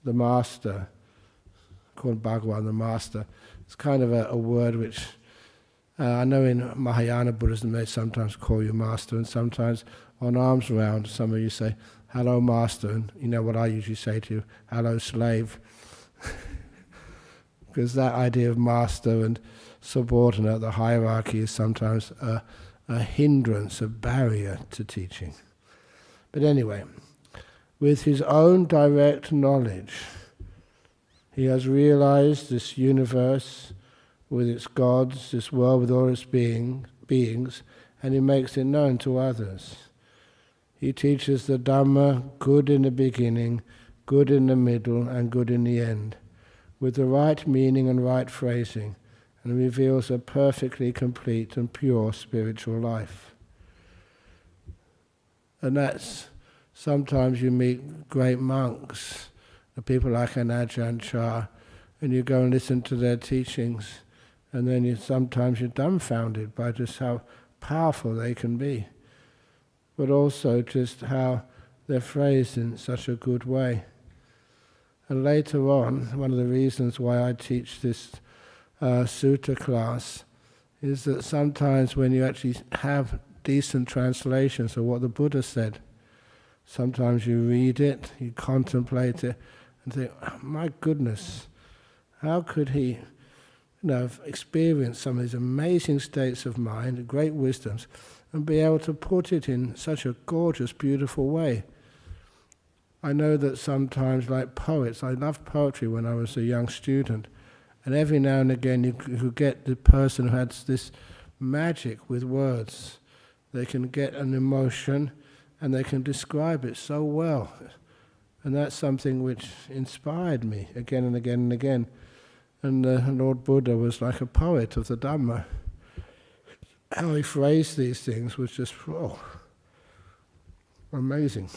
the master, called Bhagavan, the master. It's kind of a word which I know in Mahayana Buddhism they sometimes call you master, and sometimes on arms round some of you say, hello master, and you know what I usually say to you, hello slave. Because that idea of master and subordinate, the hierarchy, is sometimes a hindrance, a barrier to teaching. But anyway, with his own direct knowledge, he has realized this universe with its gods, this world with all its beings, and he makes it known to others. He teaches the Dhamma, good in the beginning, good in the middle, and good in the end, with the right meaning and right phrasing, and reveals a perfectly complete and pure spiritual life. And that's, sometimes you meet great monks, the people like an Ajahn Chah, and you go and listen to their teachings, and then sometimes you're dumbfounded by just how powerful they can be, but also just how they're phrased in such a good way. And later on, one of the reasons why I teach this sutta class is that sometimes when you actually have decent translations of what the Buddha said, sometimes you read it, you contemplate it, and think, oh, my goodness, how could he experience some of these amazing states of mind, great wisdoms, and be able to put it in such a gorgeous, beautiful way. I know that sometimes, like poets, I loved poetry when I was a young student, and every now and again you get the person who has this magic with words. They can get an emotion and they can describe it so well. And that's something which inspired me again and again and again. And Lord Buddha was like a poet of the Dhamma. How he phrased these things was just, amazing.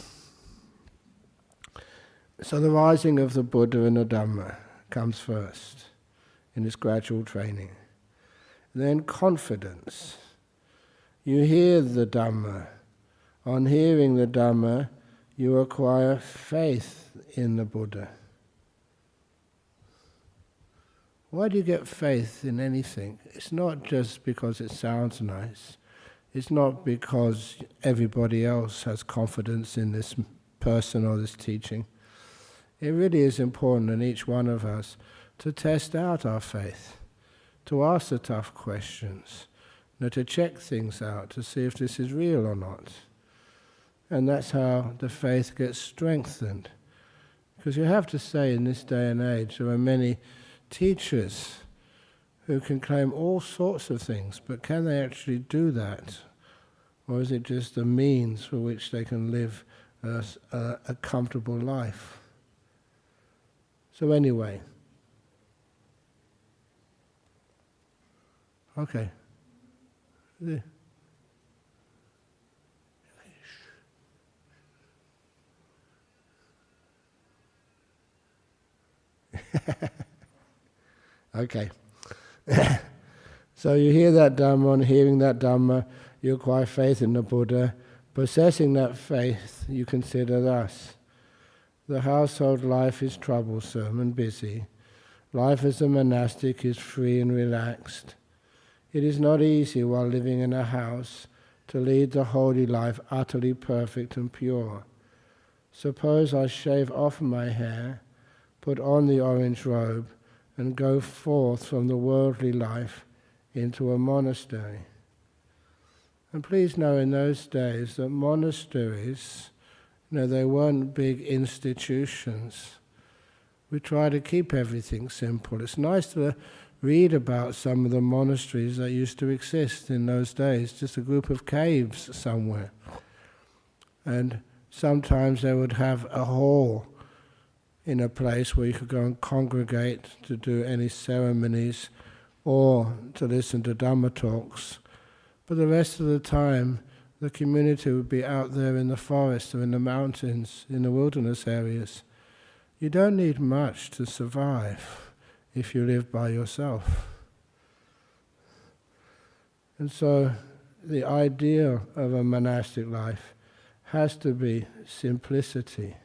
So the rising of the Buddha and the Dhamma comes first in this gradual training. Then confidence. You hear the Dhamma. On hearing the Dhamma, you acquire faith in the Buddha. Why do you get faith in anything? It's not just because it sounds nice. It's not because everybody else has confidence in this person or this teaching. It really is important in each one of us to test out our faith, to ask the tough questions, to check things out, to see if this is real or not. And that's how the faith gets strengthened. Because you have to say, in this day and age, there are many teachers who can claim all sorts of things, but can they actually do that? Or is it just a means for which they can live a comfortable life? So anyway, okay. Okay. So you hear that Dhamma, and hearing that Dhamma, you acquire faith in the Buddha. Possessing that faith, you consider thus: the household life is troublesome and busy. Life as a monastic is free and relaxed. It is not easy while living in a house to lead the holy life utterly perfect and pure. Suppose I shave off my hair, put on the orange robe, and go forth from the worldly life into a monastery. And please know, in those days that monasteries, they weren't big institutions. We try to keep everything simple. It's nice to read about some of the monasteries that used to exist in those days, just a group of caves somewhere. And sometimes they would have a hall in a place where you could go and congregate to do any ceremonies or to listen to Dhamma talks. But the rest of the time, the community would be out there in the forest or in the mountains, in the wilderness areas. You don't need much to survive if you live by yourself. And so the idea of a monastic life has to be simplicity.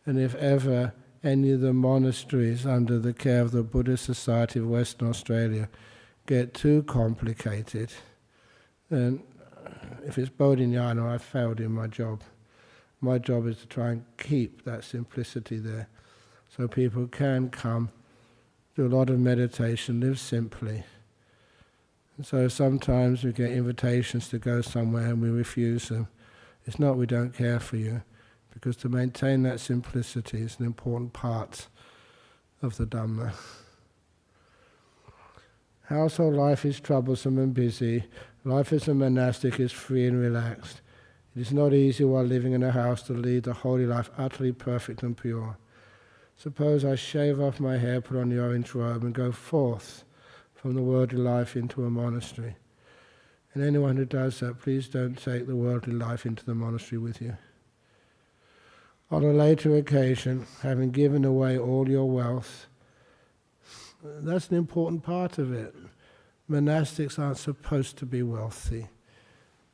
And if ever any of the monasteries under the care of the Buddhist Society of Western Australia get too complicated, then if it's Bodhinyana, I've failed in my job. My job is to try and keep that simplicity there, so people can come, do a lot of meditation, live simply. And so sometimes we get invitations to go somewhere and we refuse them. It's not we don't care for you, because to maintain that simplicity is an important part of the Dhamma. Household life is troublesome and busy. Life as a monastic is free and relaxed. It is not easy while living in a house to lead a holy life utterly perfect and pure. Suppose I shave off my hair, put on the orange robe, and go forth from the worldly life into a monastery. And anyone who does that, please don't take the worldly life into the monastery with you. On a later occasion, having given away all your wealth, that's an important part of it. Monastics aren't supposed to be wealthy.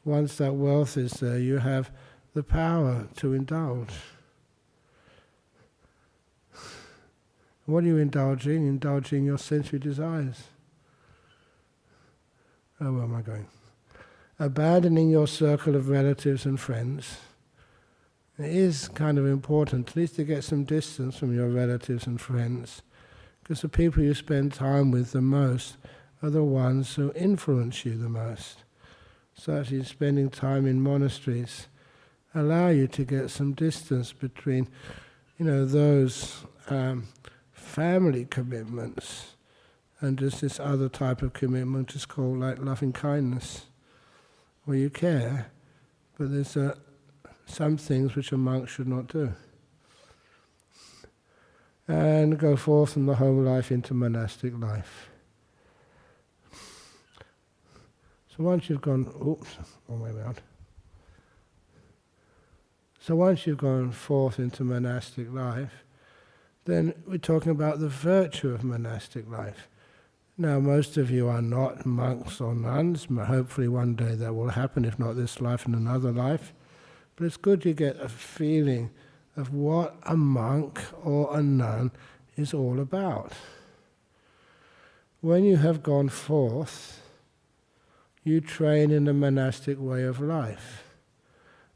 Once that wealth is there, you have the power to indulge. What are you indulging? Indulging your sensory desires. Oh, where am I going? Abandoning your circle of relatives and friends. It is kind of important, at least to get some distance from your relatives and friends, because the people you spend time with the most are the ones who influence you the most. So actually spending time in monasteries allow you to get some distance between, those family commitments and just this other type of commitment, which is called like loving kindness, where you care, but there's some things which a monk should not do. And go forth from the home life into monastic life. So once you've gone, wrong way around. So once you've gone forth into monastic life, then we're talking about the virtue of monastic life. Now, most of you are not monks or nuns. Hopefully one day that will happen, if not this life, in another life. But it's good you get a feeling of what a monk or a nun is all about. When you have gone forth, you train in the monastic way of life.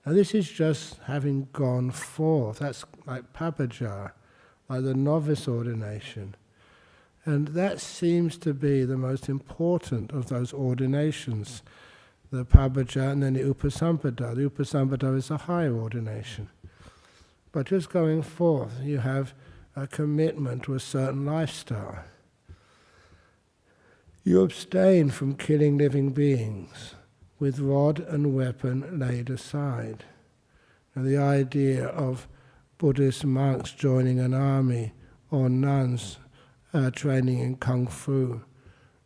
Now this is just having gone forth. That's like papaja, like the novice ordination. And that seems to be the most important of those ordinations, the papaja and then the upasampada. The upasampada is a higher ordination. But just going forth, you have a commitment to a certain lifestyle. You abstain from killing living beings, with rod and weapon laid aside. Now the idea of Buddhist monks joining an army, or nuns training in kung fu,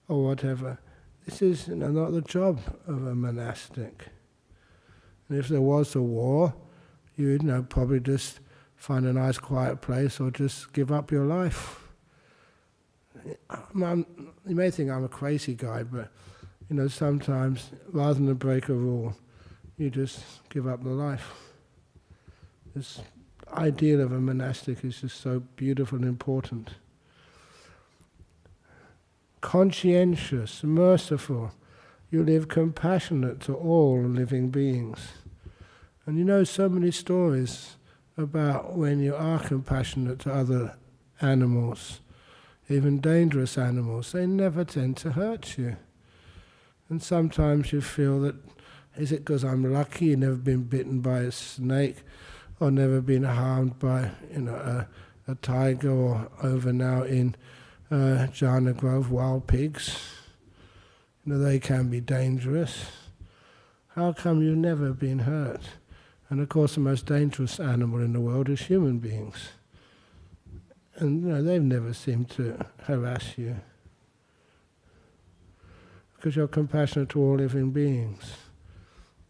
or whatever, this is not the job of a monastic. And if there was a war, you'd probably just find a nice quiet place or just give up your life. You may think I'm a crazy guy, but sometimes rather than break a rule, you just give up the life. This ideal of a monastic is just so beautiful and important. Conscientious, merciful, you live compassionate to all living beings. And so many stories about when you are compassionate to other animals, even dangerous animals, they never tend to hurt you. And sometimes you feel that, is it because I'm lucky, never been bitten by a snake, or never been harmed by a tiger, or over now in Jhana Grove, wild pigs. They can be dangerous. How come you've never been hurt? And of course the most dangerous animal in the world is human beings. And they've never seemed to harass you. Because you're compassionate to all living beings.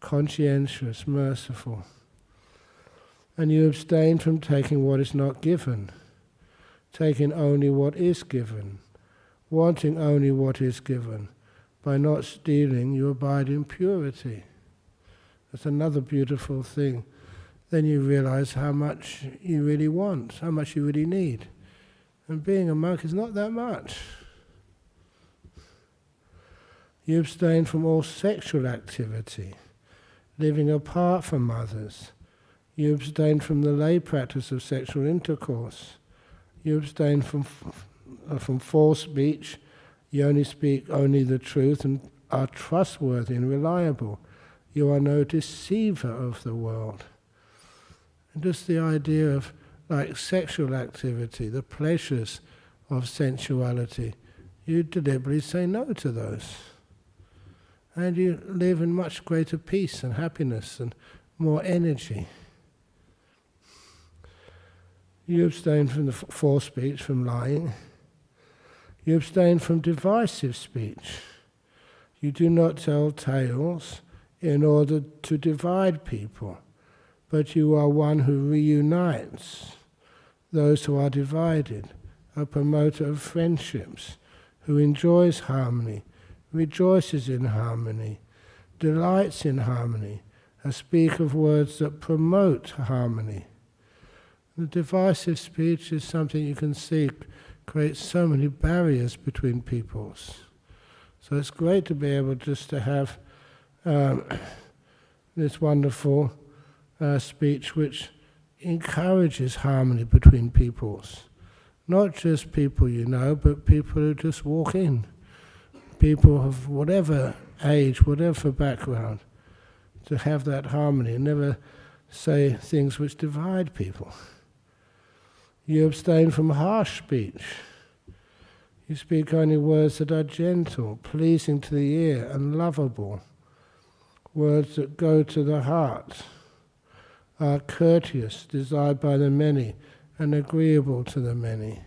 Conscientious, merciful. And you abstain from taking what is not given. Taking only what is given. Wanting only what is given. By not stealing, you abide in purity. That's another beautiful thing then you realize how much you really want, how much you really need. And being a monk is not that much. You abstain from all sexual activity, living apart from others. You abstain from the lay practice of sexual intercourse. You abstain from false speech. You only speak only the truth and are trustworthy and reliable. You are no deceiver of the world. And just the idea of like sexual activity, the pleasures of sensuality, you deliberately say no to those. And you live in much greater peace and happiness and more energy. You abstain from the false speech, from lying. You abstain from divisive speech. You do not tell tales in order to divide people, but you are one who reunites those who are divided, a promoter of friendships, who enjoys harmony, rejoices in harmony, delights in harmony, and speak of words that promote harmony. The divisive speech is something you can see creates so many barriers between peoples. So it's great to be able just to have this wonderful speech which encourages harmony between peoples. Not just people you know, but people who just walk in. People of whatever age, whatever background, to have that harmony and never say things which divide people. You abstain from harsh speech. You speak only words that are gentle, pleasing to the ear, and lovable. Words that go to the heart, are courteous, desired by the many, and agreeable to the many.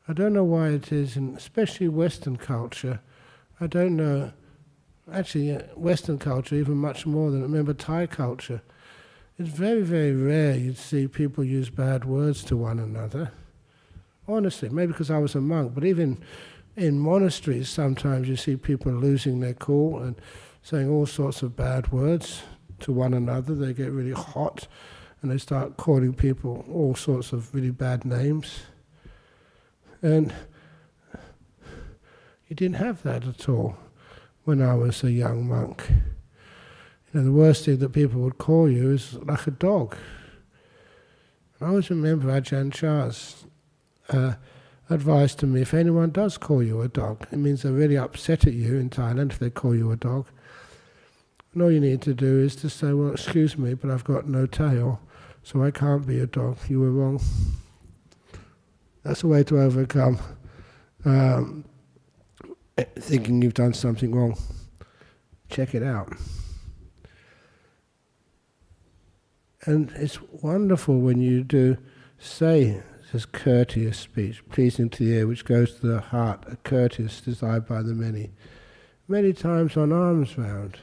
I don't know why it is, especially Western culture, I don't know, actually Western culture even much more than, remember Thai culture, it's very, very rare you'd see people use bad words to one another. Honestly, maybe because I was a monk, but even in monasteries sometimes you see people losing their cool and saying all sorts of bad words to one another. They get really hot and they start calling people all sorts of really bad names. And you didn't have that at all when I was a young monk. You know, the worst thing that people would call you is like a dog. I always remember Ajahn Chah's advice to me, if anyone does call you a dog, it means they're really upset at you in Thailand if they call you a dog. And all you need to do is to say, well, excuse me, but I've got no tail, so I can't be a dog. You were wrong. That's a way to overcome thinking you've done something wrong. Check it out. And it's wonderful when you do say this courteous speech, pleasing to the ear, which goes to the heart, a courteous, desired by the many. Many times on alms round,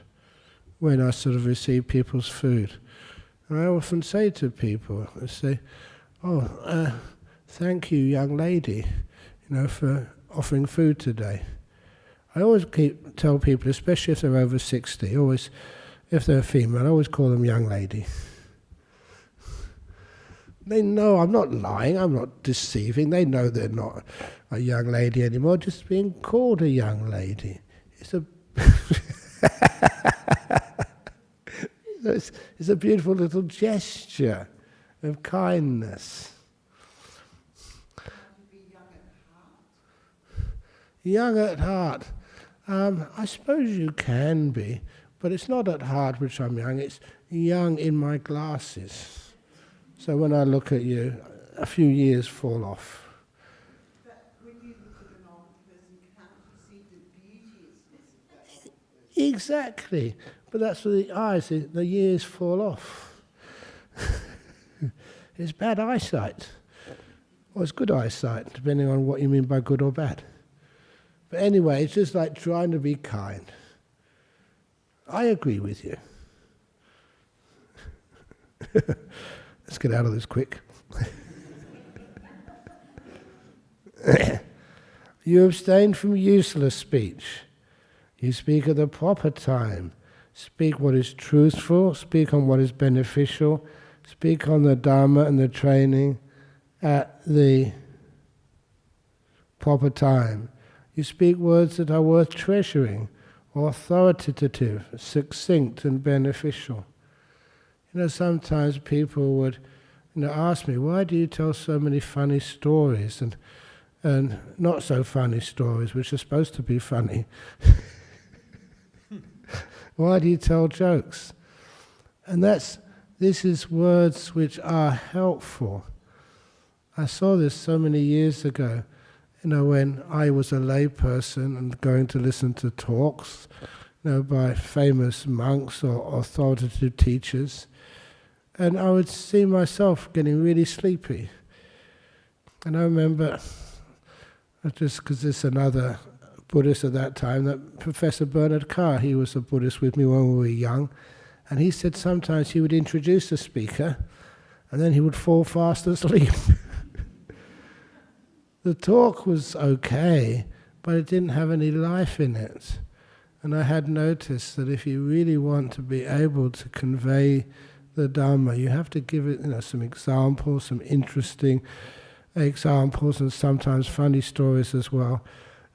when I sort of receive people's food, and I often say to people, I say, oh, thank you, young lady, for offering food today. I always tell people, especially if they're over 60, always, if they're female, I always call them young lady. They know I'm not lying, I'm not deceiving. They know they're not a young lady anymore, just being called a young lady. It's a beautiful little gesture of kindness. Young at heart. I suppose you can be, but it's not at heart which I'm young, it's young in my glasses. So when I look at you, a few years fall off. But when you look at an old person, can't you see the beauty? Exactly. But that's for the eyes, the years fall off. It's bad eyesight. Or it's good eyesight, depending on what you mean by good or bad. But anyway, it's just like trying to be kind. I agree with you. Let's get out of this quick. You abstain from useless speech. You speak at the proper time. Speak what is truthful, speak on what is beneficial, speak on the Dhamma and the training at the proper time. You speak words that are worth treasuring, authoritative, succinct and beneficial. Sometimes people would ask me, why do you tell so many funny stories and not so funny stories, which are supposed to be funny? Why do you tell jokes? And this is words which are helpful. I saw this so many years ago, when I was a lay person and going to listen to talks, by famous monks or authoritative teachers, and I would see myself getting really sleepy. And I remember, just because there's another Buddhist at that time, that Professor Bernard Carr, he was a Buddhist with me when we were young, and he said sometimes he would introduce the speaker, and then he would fall fast asleep. The talk was okay, but it didn't have any life in it. And I had noticed that if you really want to be able to convey the Dhamma, you have to give it some examples, some interesting examples, and sometimes funny stories as well.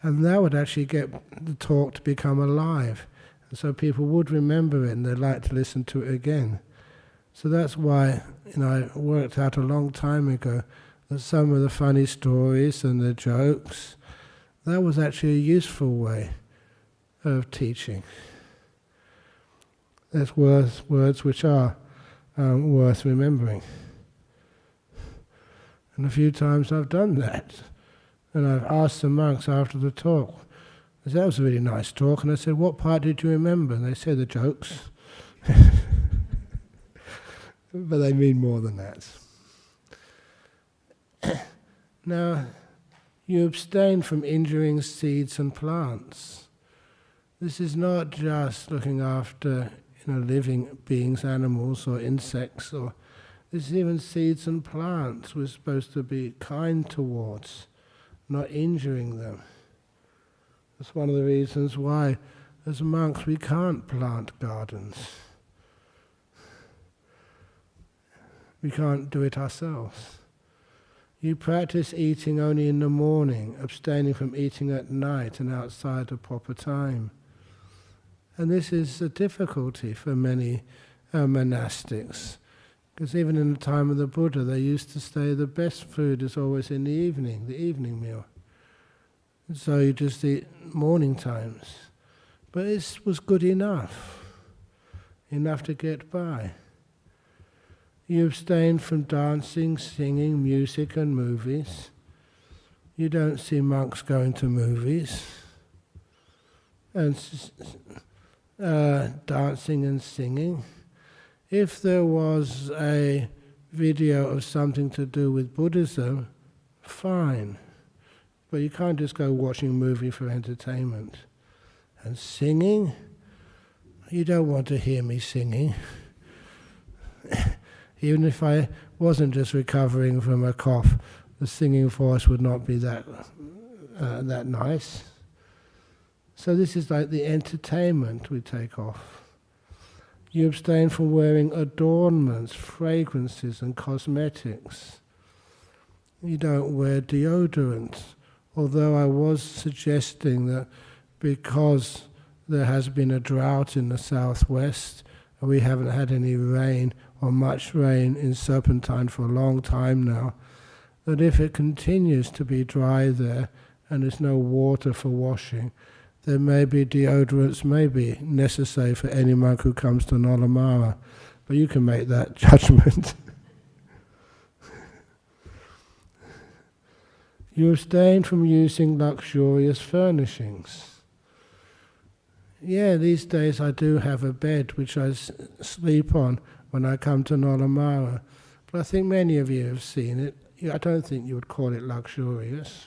And that would actually get the talk to become alive. And so people would remember it and they'd like to listen to it again. So that's why I worked out a long time ago that some of the funny stories and the jokes, that was actually a useful way of teaching. That's words which are worth remembering. And a few times I've done that. And I've asked the monks after the talk, I said, that was a really nice talk. And I said, what part did you remember? And they said, the jokes. But they mean more than that. Now, you abstain from injuring seeds and plants. This is not just looking after living beings, animals or insects, or this is even seeds and plants we're supposed to be kind towards, not injuring them. That's one of the reasons why, as monks, we can't plant gardens. We can't do it ourselves. You practice eating only in the morning, abstaining from eating at night and outside the proper time. And this is a difficulty for many monastics, because even in the time of the Buddha, they used to say the best food is always in the evening meal. And so you just eat morning times. But it was good enough to get by. You abstain from dancing, singing, music and movies. You don't see monks going to movies and dancing and singing. If there was a video of something to do with Buddhism, fine. But you can't just go watching a movie for entertainment. And singing, you don't want to hear me singing. Even if I wasn't just recovering from a cough, the singing voice would not be that nice. So this is like the entertainment we take off. You abstain from wearing adornments, fragrances and cosmetics. You don't wear deodorant, although I was suggesting that because there has been a drought in the southwest and we haven't had any rain or much rain in Serpentine for a long time now, that if it continues to be dry there and there's no water for washing, there may be deodorants may be necessary for any monk who comes to Nolamara. But you can make that judgment. You abstain from using luxurious furnishings. Yeah, these days I do have a bed which I sleep on when I come to Nolamara. But I think many of you have seen it. I don't think you would call it luxurious.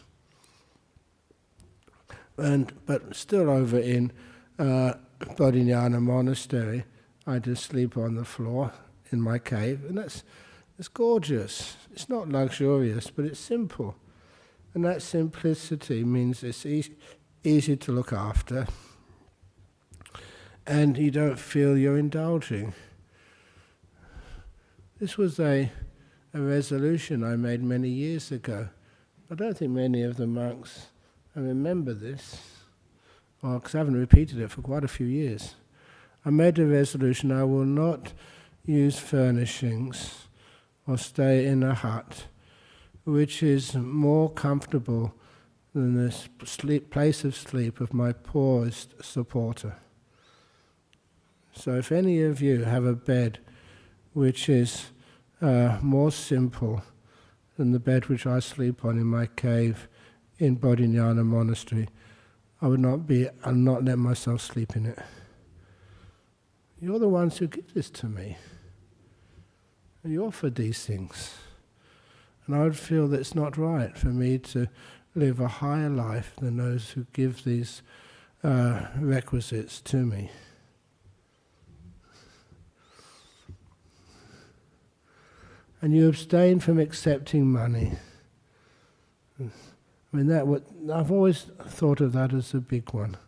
But still over in Bodhinyana Monastery, I just sleep on the floor in my cave, and it's gorgeous. It's not luxurious, but it's simple. And that simplicity means it's easy to look after, and you don't feel you're indulging. This was a resolution I made many years ago. I don't think many of the monks remember this, because I haven't repeated it for quite a few years. I made a resolution: I will not use furnishings or stay in a hut which is more comfortable than the place of sleep of my poorest supporter. So if any of you have a bed which is more simple than the bed which I sleep on in my cave in Bodhinyana monastery, I'll not let myself sleep in it. You're the ones who give this to me. You offer these things. And I would feel that it's not right for me to live a higher life than those who give these requisites to me. And you abstain from accepting money. I mean, I've always thought of that as a big one.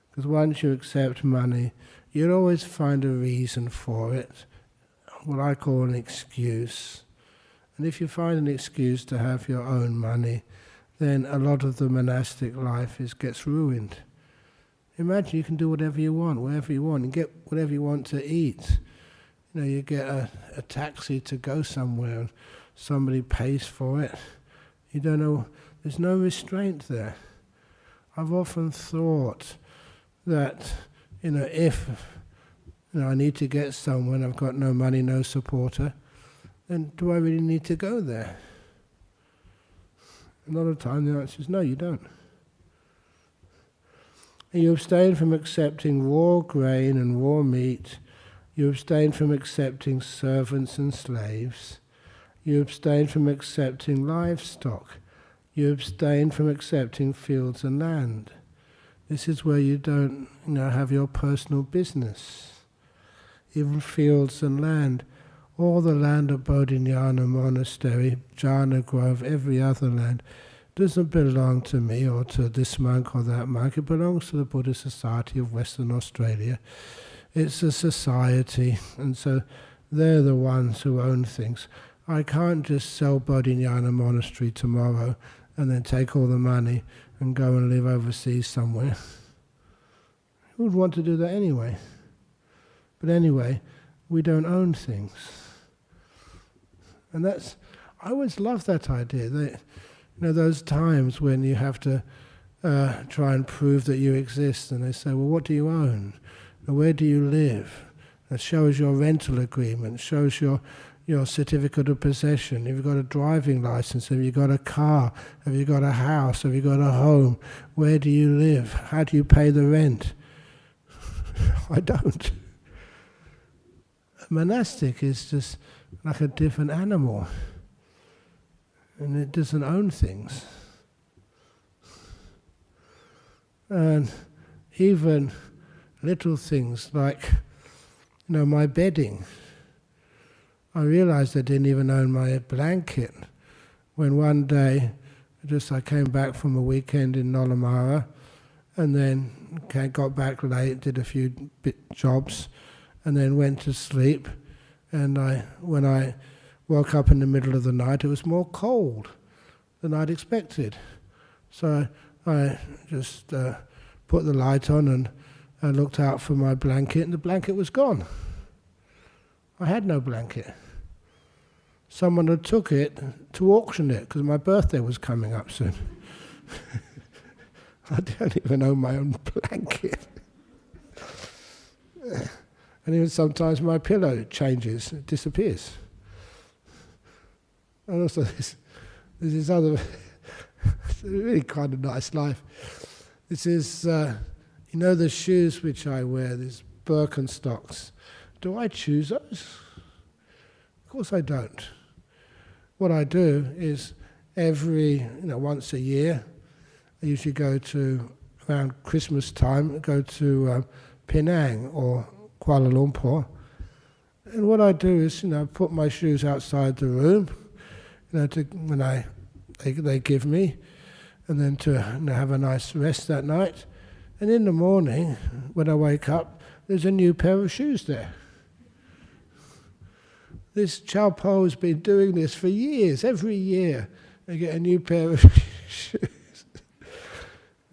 Because once you accept money, you'll always find a reason for it, what I call an excuse. And if you find an excuse to have your own money, then a lot of the monastic life gets ruined. Imagine you can do whatever you want, wherever you want, and get whatever you want to eat. You get a taxi to go somewhere and somebody pays for it. You don't know, there's no restraint there. I've often thought that, if I need to get somewhere and I've got no money, no supporter, then do I really need to go there? A lot of the time the answer is no, you don't. And you abstain from accepting raw grain and raw meat. You abstain from accepting servants and slaves. You abstain from accepting livestock. You abstain from accepting fields and land. This is where you don't have your personal business. Even fields and land. All the land of Bodhinyana Monastery, Jhana Grove, every other land, doesn't belong to me or to this monk or that monk. It belongs to the Buddhist Society of Western Australia. It's a society, and so they're the ones who own things. I can't just sell Bodhinyana Monastery tomorrow and then take all the money and go and live overseas somewhere. Who would want to do that anyway? But anyway, we don't own things. And I always love that idea. That, those times when you have to try and prove that you exist, and they say, well, what do you own? And where do you live? That shows your rental agreement, shows your certificate of possession. Have you got a driving license? Have you got a car? Have you got a house? Have you got a home? Where do you live? How do you pay the rent? I don't. A monastic is just like a different animal, and it doesn't own things. And even little things like, my bedding. I realized I didn't even own my blanket when one day I came back from a weekend in Nolamara, and then got back late, did a few jobs, and then went to sleep. And when I woke up in the middle of the night, it was more cold than I'd expected. So I just put the light on and I looked out for my blanket, and the blanket was gone. I had no blanket. Someone had took it to auction it, because my birthday was coming up soon. I don't even own my own blanket. And even sometimes my pillow changes, it disappears. And also there's this other, it's a really kind of nice life. This is, the shoes which I wear, these Birkenstocks. Do I choose those? Of course I don't. What I do is once a year, I usually go to, around Christmas time, go to Penang or Kuala Lumpur. And what I do is, put my shoes outside the room, they give me, and then to have a nice rest that night. And in the morning, when I wake up, there's a new pair of shoes there. This Chalpo has been doing this for years. Every year they get a new pair of shoes.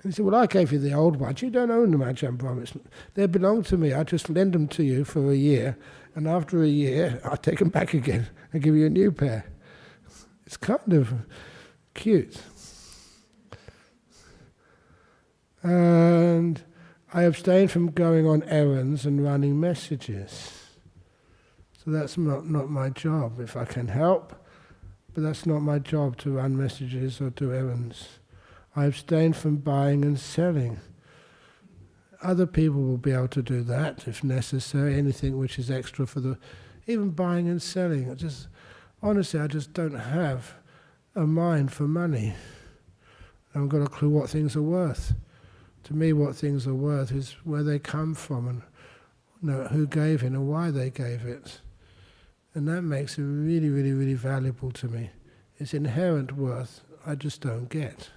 He said, well, I gave you the old ones. You don't own them, Ajahn Brahm. They belong to me. I just lend them to you for a year. And after a year, I take them back again and give you a new pair. It's kind of cute. And I abstain from going on errands and running messages. So that's not my job, if I can help. But that's not my job to run messages or do errands. I abstain from buying and selling. Other people will be able to do that if necessary, anything which is extra for the... Even buying and selling. Honestly, I just don't have a mind for money. I haven't got a clue what things are worth. To me, what things are worth is where they come from and who gave it and why they gave it. And that makes it really, really, really valuable to me. Its inherent worth, I just don't get.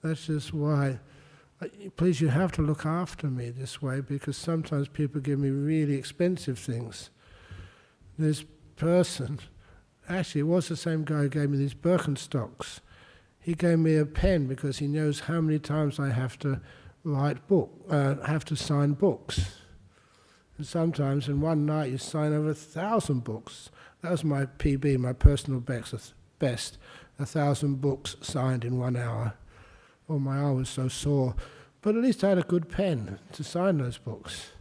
That's just why, please, you have to look after me this way, because sometimes people give me really expensive things. This person, actually it was the same guy who gave me these Birkenstocks. He gave me a pen because he knows how many times I have to have to sign books. And sometimes in one night you sign over 1,000 books. That was my PB, my personal best, 1,000 books signed in 1 hour. Oh, my arm was so sore. But at least I had a good pen to sign those books.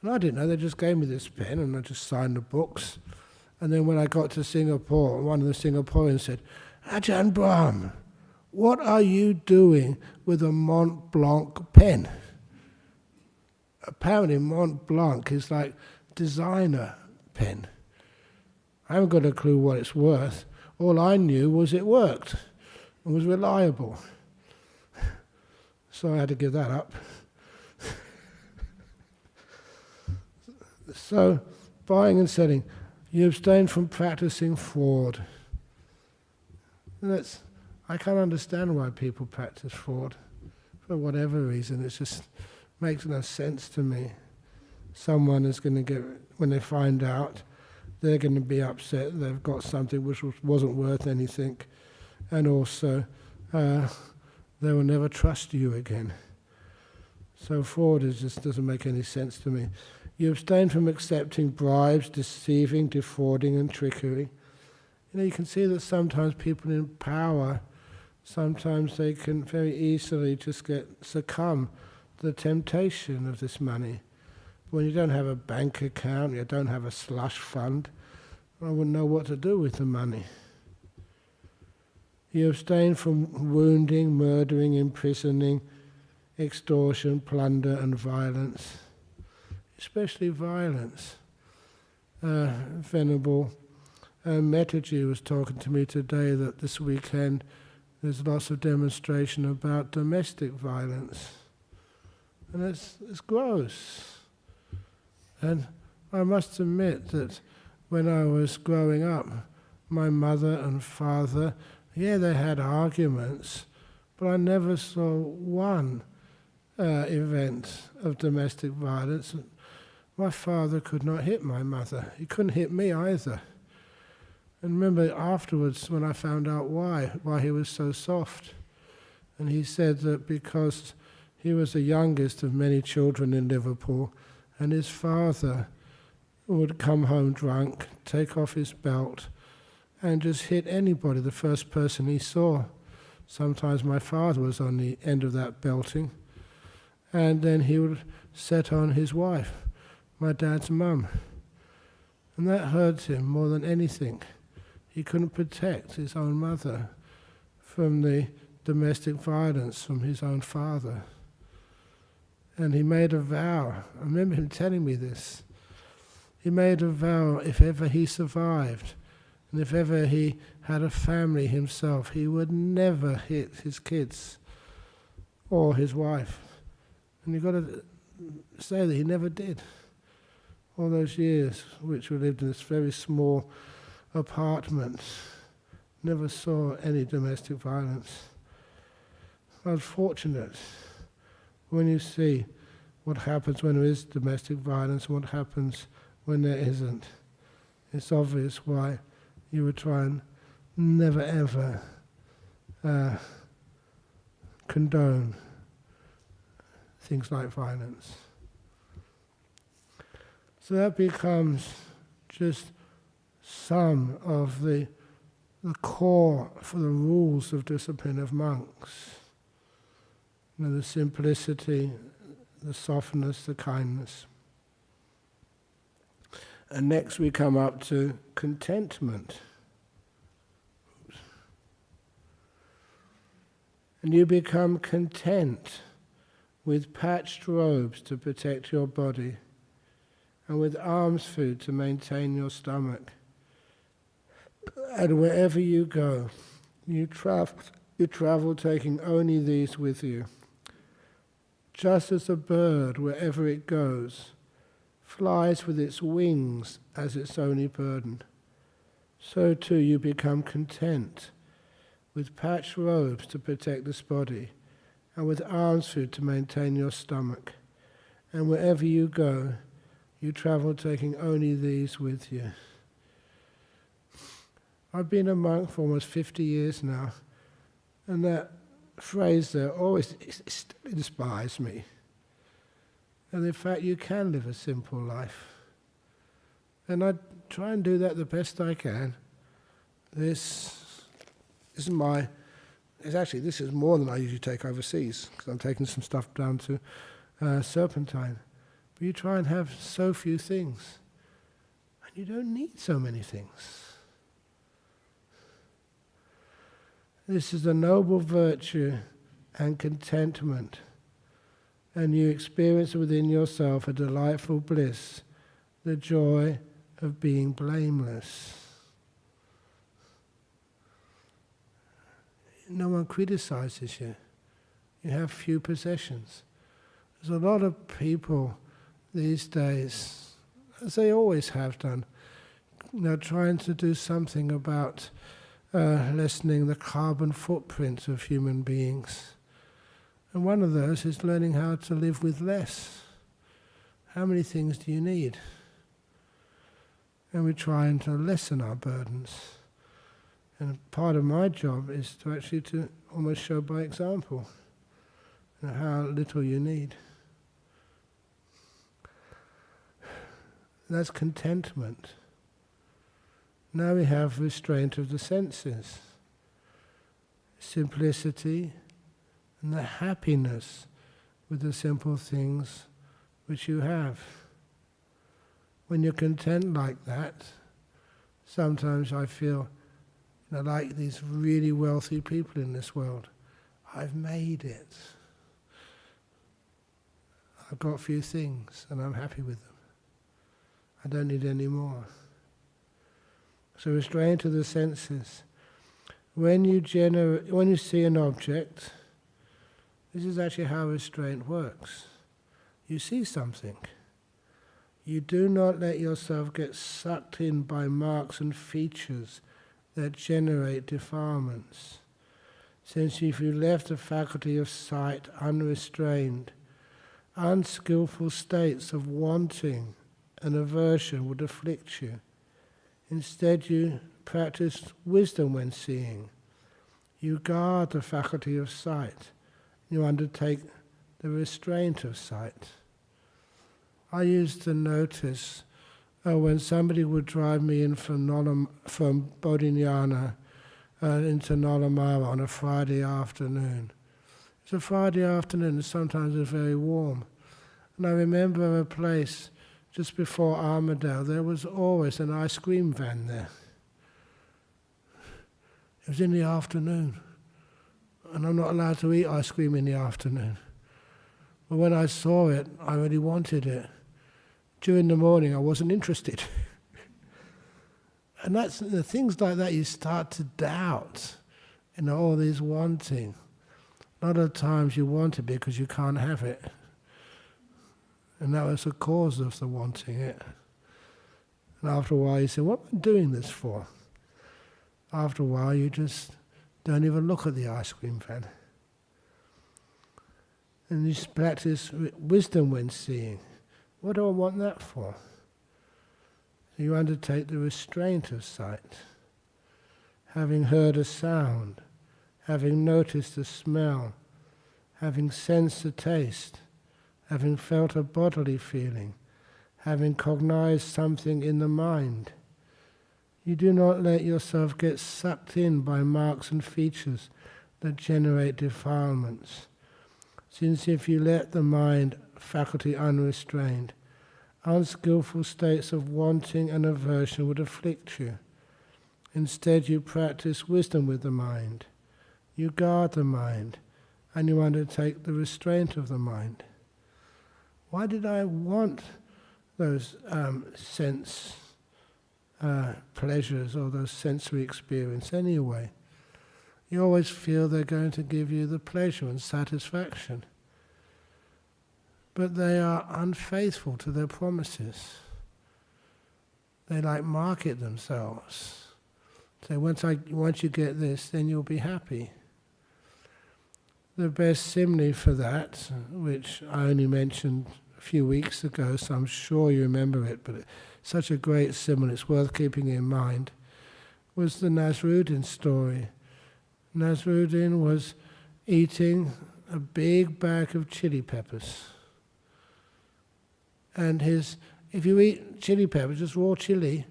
And I didn't know, they just gave me this pen and I just signed the books. And then when I got to Singapore, one of the Singaporeans said, Ajahn Brahm, what are you doing with a Mont Blanc pen? Apparently Mont Blanc is like designer pen. I haven't got a clue what it's worth. All I knew was it worked and was reliable. So I had to give that up. So, buying and selling. You abstain from practicing fraud. And I can't understand why people practice fraud. For whatever reason, it just makes no sense to me. Someone is going to get, when they find out, they're going to be upset. They've got something which wasn't worth anything. And also, they will never trust you again. So fraud just doesn't make any sense to me. You abstain from accepting bribes, deceiving, defrauding and trickery. You can see that sometimes people in power, sometimes they can very easily just succumb to the temptation of this money. When you don't have a bank account, you don't have a slush fund, I wouldn't know what to do with the money. You abstain from wounding, murdering, imprisoning, extortion, plunder and violence, especially violence. Venerable Metaji was talking to me today that this weekend there's lots of demonstration about domestic violence. And it's gross. And I must admit that when I was growing up, my mother and father, they had arguments, but I never saw one event of domestic violence. My father could not hit my mother. He couldn't hit me either. And remember afterwards when I found out why he was so soft. And he said that because he was the youngest of many children in Liverpool, and his father would come home drunk, take off his belt, and just hit anybody, the first person he saw. Sometimes my father was on the end of that belting, and then he would set on his wife, my dad's mum. And that hurt him more than anything. He couldn't protect his own mother from the domestic violence from his own father. And he made a vow. I remember him telling me this. He made a vow, if ever he survived, and if ever he had a family himself, he would never hit his kids or his wife. And you've got to say that he never did. All those years which we lived in this very small apartment, never saw any domestic violence. I was fortunate. When you see what happens when there is domestic violence and what happens when there isn't, it's obvious why you would try and never ever condone things like violence. So that becomes just some of the core for the rules of discipline of monks. You know, the simplicity, the softness, the kindness. And next we come up to contentment. And you become content with patched robes to protect your body, and with alms food to maintain your stomach. And wherever you go, you travel taking only these with you. Just as a bird, wherever it goes, flies with its wings as its only burden, so too you become content with patched robes to protect this body, and with alms food to maintain your stomach. And wherever you go, you travel taking only these with you. I've been a monk for almost 50 years now, and that phrase there always inspires me. And in fact, you can live a simple life. And I try and do that the best I can. This is more than I usually take overseas, because I'm taking some stuff down to Serpentine. But you try and have so few things, and you don't need so many things. This is a noble virtue and contentment, and you experience within yourself a delightful bliss, the joy of being blameless. No one criticizes you. You have few possessions. There's a lot of people these days, as they always have done, trying to do something about lessening the carbon footprint of human beings. And one of those is learning how to live with less. How many things do you need? And we're trying to lessen our burdens. And part of my job is to actually to almost show by example how little you need. That's contentment. Now we have restraint of the senses, simplicity, and the happiness with the simple things which you have. When you're content like that, sometimes I feel like these really wealthy people in this world. I've made it. I've got a few things and I'm happy with them. I don't need any more. So restraint of the senses. When you see an object, this is actually how restraint works. You see something. You do not let yourself get sucked in by marks and features that generate defilements. Since if you left the faculty of sight unrestrained, unskillful states of wanting and aversion would afflict you. Instead, you practice wisdom when seeing. You guard the faculty of sight. You undertake the restraint of sight. I used to notice when somebody would drive me in from Bodhinyana into Nolamara on a Friday afternoon. It's a Friday afternoon, and sometimes it's very warm. And I remember a place just before Armadale, there was always an ice cream van there. It was in the afternoon, and I'm not allowed to eat ice cream in the afternoon. But when I saw it, I really wanted it. During the morning, I wasn't interested. And that's the things like that you start to doubt, all these wanting. A lot of times you want it because you can't have it. And that was the cause of the wanting it. And after a while you say, what am I doing this for? After a while you just don't even look at the ice cream van. And you practice wisdom when seeing. What do I want that for? So you undertake the restraint of sight. Having heard a sound, having noticed a smell, having sensed a taste, having felt a bodily feeling, having cognized something in the mind, you do not let yourself get sucked in by marks and features that generate defilements. Since if you let the mind faculty unrestrained, unskillful states of wanting and aversion would afflict you. Instead you practice wisdom with the mind, you guard the mind, and you undertake the restraint of the mind. Why did I want those sense pleasures or those sensory experience anyway? You always feel they're going to give you the pleasure and satisfaction. But they are unfaithful to their promises. They market themselves. So once you get this, then you'll be happy. The best simile for that, which I only mentioned a few weeks ago, so I'm sure you remember it, but it's such a great simile, it's worth keeping in mind, was the Nasruddin story. Nasruddin was eating a big bag of chili peppers. And if you eat chili peppers, just raw chili,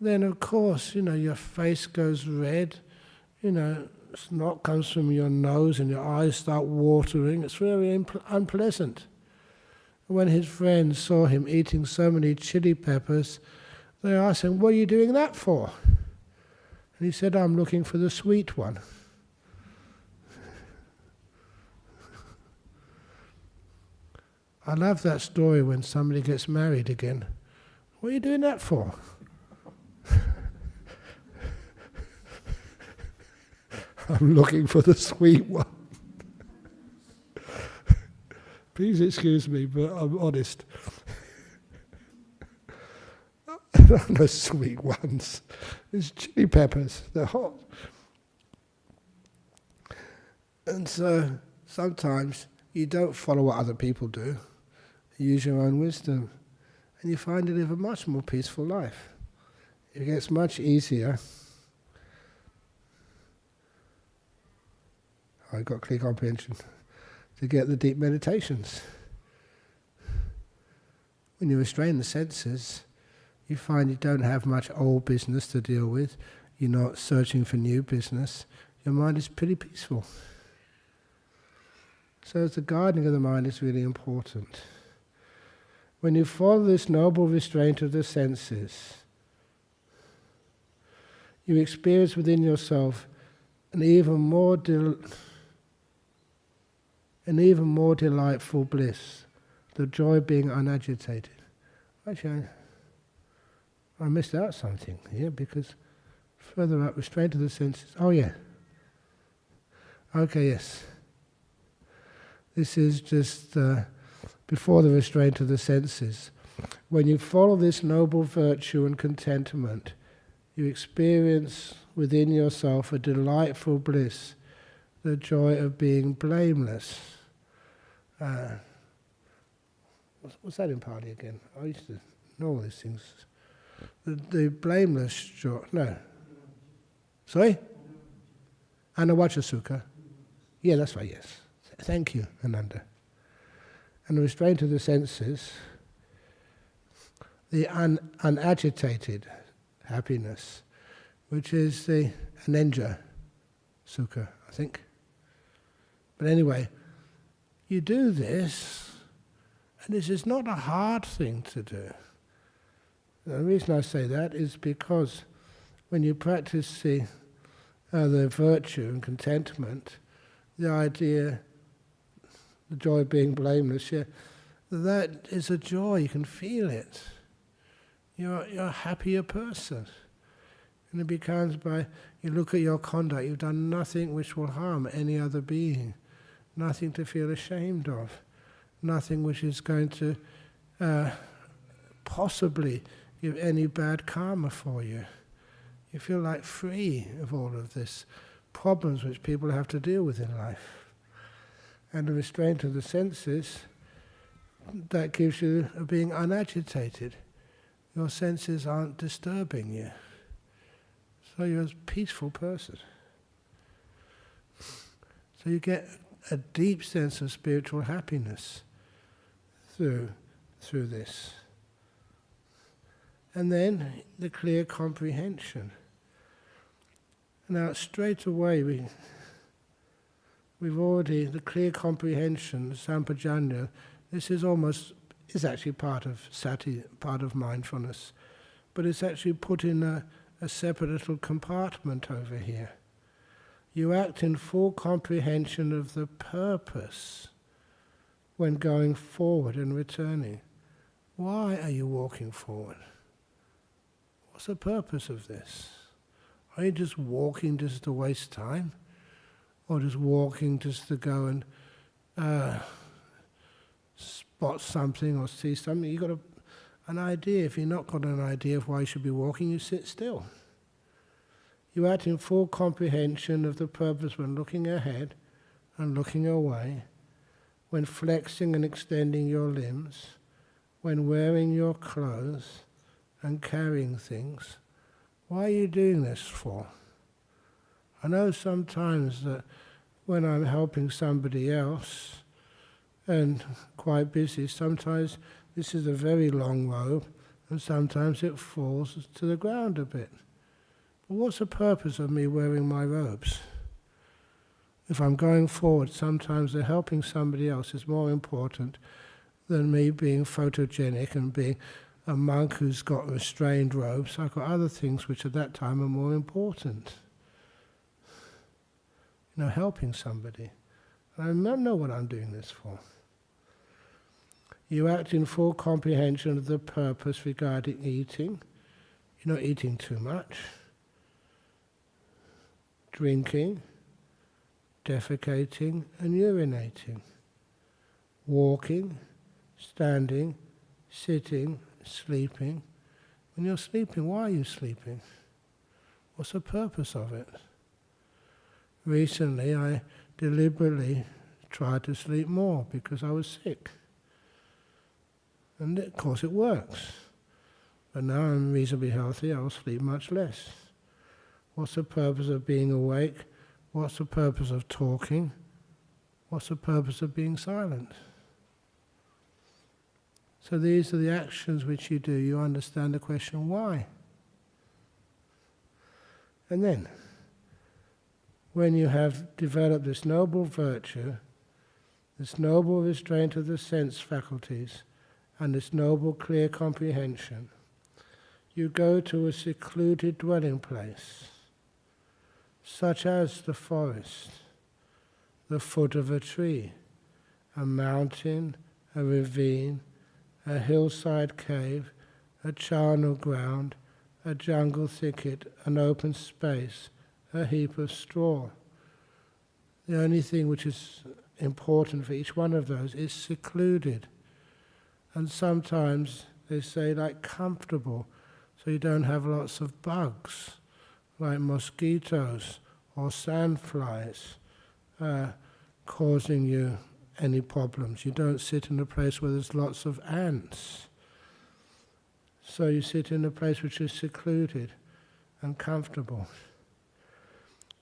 then of course, your face goes red, snot comes from your nose and your eyes start watering. It's very unpleasant. When his friends saw him eating so many chili peppers, they asked him, "What are you doing that for?" And he said, "I'm looking for the sweet one." I love that story when somebody gets married again. "What are you doing that for?" "I'm looking for the sweet one." Please excuse me, but I'm honest. There are no sweet ones. It's chili peppers. They're hot. And so sometimes you don't follow what other people do. You use your own wisdom. And you find you live a much more peaceful life. It gets much easier. I've got clear comprehension. To get the deep meditations. When you restrain the senses, you find you don't have much old business to deal with. You're not searching for new business. Your mind is pretty peaceful. So the guarding of the mind is really important. When you follow this noble restraint of the senses, you experience within yourself an even more delightful bliss, the joy of being unagitated. Actually, I missed out something here because further up, restraint of the senses. Oh yeah. Okay, yes. This is just before the restraint of the senses. When you follow this noble virtue and contentment, you experience within yourself a delightful bliss, the joy of being blameless. What's that in Pali again? I used to know all these things. The blameless joy. No. Sorry? Anavacca Sukha. Yeah, that's right, yes. Thank you, Ananda. And the restraint of the senses, the unagitated happiness, which is the Anenja Sukha, I think. But anyway, you do this, and this is not a hard thing to do. The reason I say that is because when you practice the virtue and contentment, the idea, the joy of being blameless, that is a joy, you can feel it. You're a happier person. And it becomes you look at your conduct, you've done nothing which will harm any other being, nothing to feel ashamed of, nothing which is going to possibly give any bad karma for you. You feel like free of all of this problems which people have to deal with in life. And the restraint of the senses, that gives you a being unagitated. your senses aren't disturbing you. So you're a peaceful person. So you get a deep sense of spiritual happiness through this. And then the clear comprehension. Now straight away we've already, the clear comprehension, sampajanya, this is actually part of sati, part of mindfulness, but it's actually put in a separate little compartment over here. You act in full comprehension of the purpose when going forward and returning. Why are you walking forward? What's the purpose of this? Are you just walking just to waste time? Or just walking just to go and spot something or see something? You've got an idea. If you've not got an idea of why you should be walking, you sit still. You act in full comprehension of the purpose when looking ahead and looking away, when flexing and extending your limbs, when wearing your clothes and carrying things. Why are you doing this for? I know sometimes that when I'm helping somebody else and quite busy, sometimes this is a very long robe and sometimes it falls to the ground a bit. But what's the purpose of me wearing my robes? If I'm going forward, sometimes the helping somebody else is more important than me being photogenic and being a monk who's got restrained robes. I've got other things which at that time are more important. You know, helping somebody. And I don't know what I'm doing this for. You act in full comprehension of the purpose regarding eating. You're not eating too much. Drinking, defecating and urinating. Walking, standing, sitting, sleeping. When you're sleeping, why are you sleeping? What's the purpose of it? Recently, I deliberately tried to sleep more because I was sick. And of course it works. But now I'm reasonably healthy, I'll sleep much less. What's the purpose of being awake? What's the purpose of talking? What's the purpose of being silent? So these are the actions which you do. You understand the question, why? And then, when you have developed this noble virtue, this noble restraint of the sense faculties, and this noble clear comprehension, you go to a secluded dwelling place, such as the forest, the foot of a tree, a mountain, a ravine, a hillside cave, a charnel ground, a jungle thicket, an open space, a heap of straw. The only thing which is important for each one of those is secluded. And sometimes they say like comfortable, so you don't have lots of bugs, like mosquitoes or sandflies causing you any problems. You don't sit in a place where there's lots of ants. So you sit in a place which is secluded and comfortable.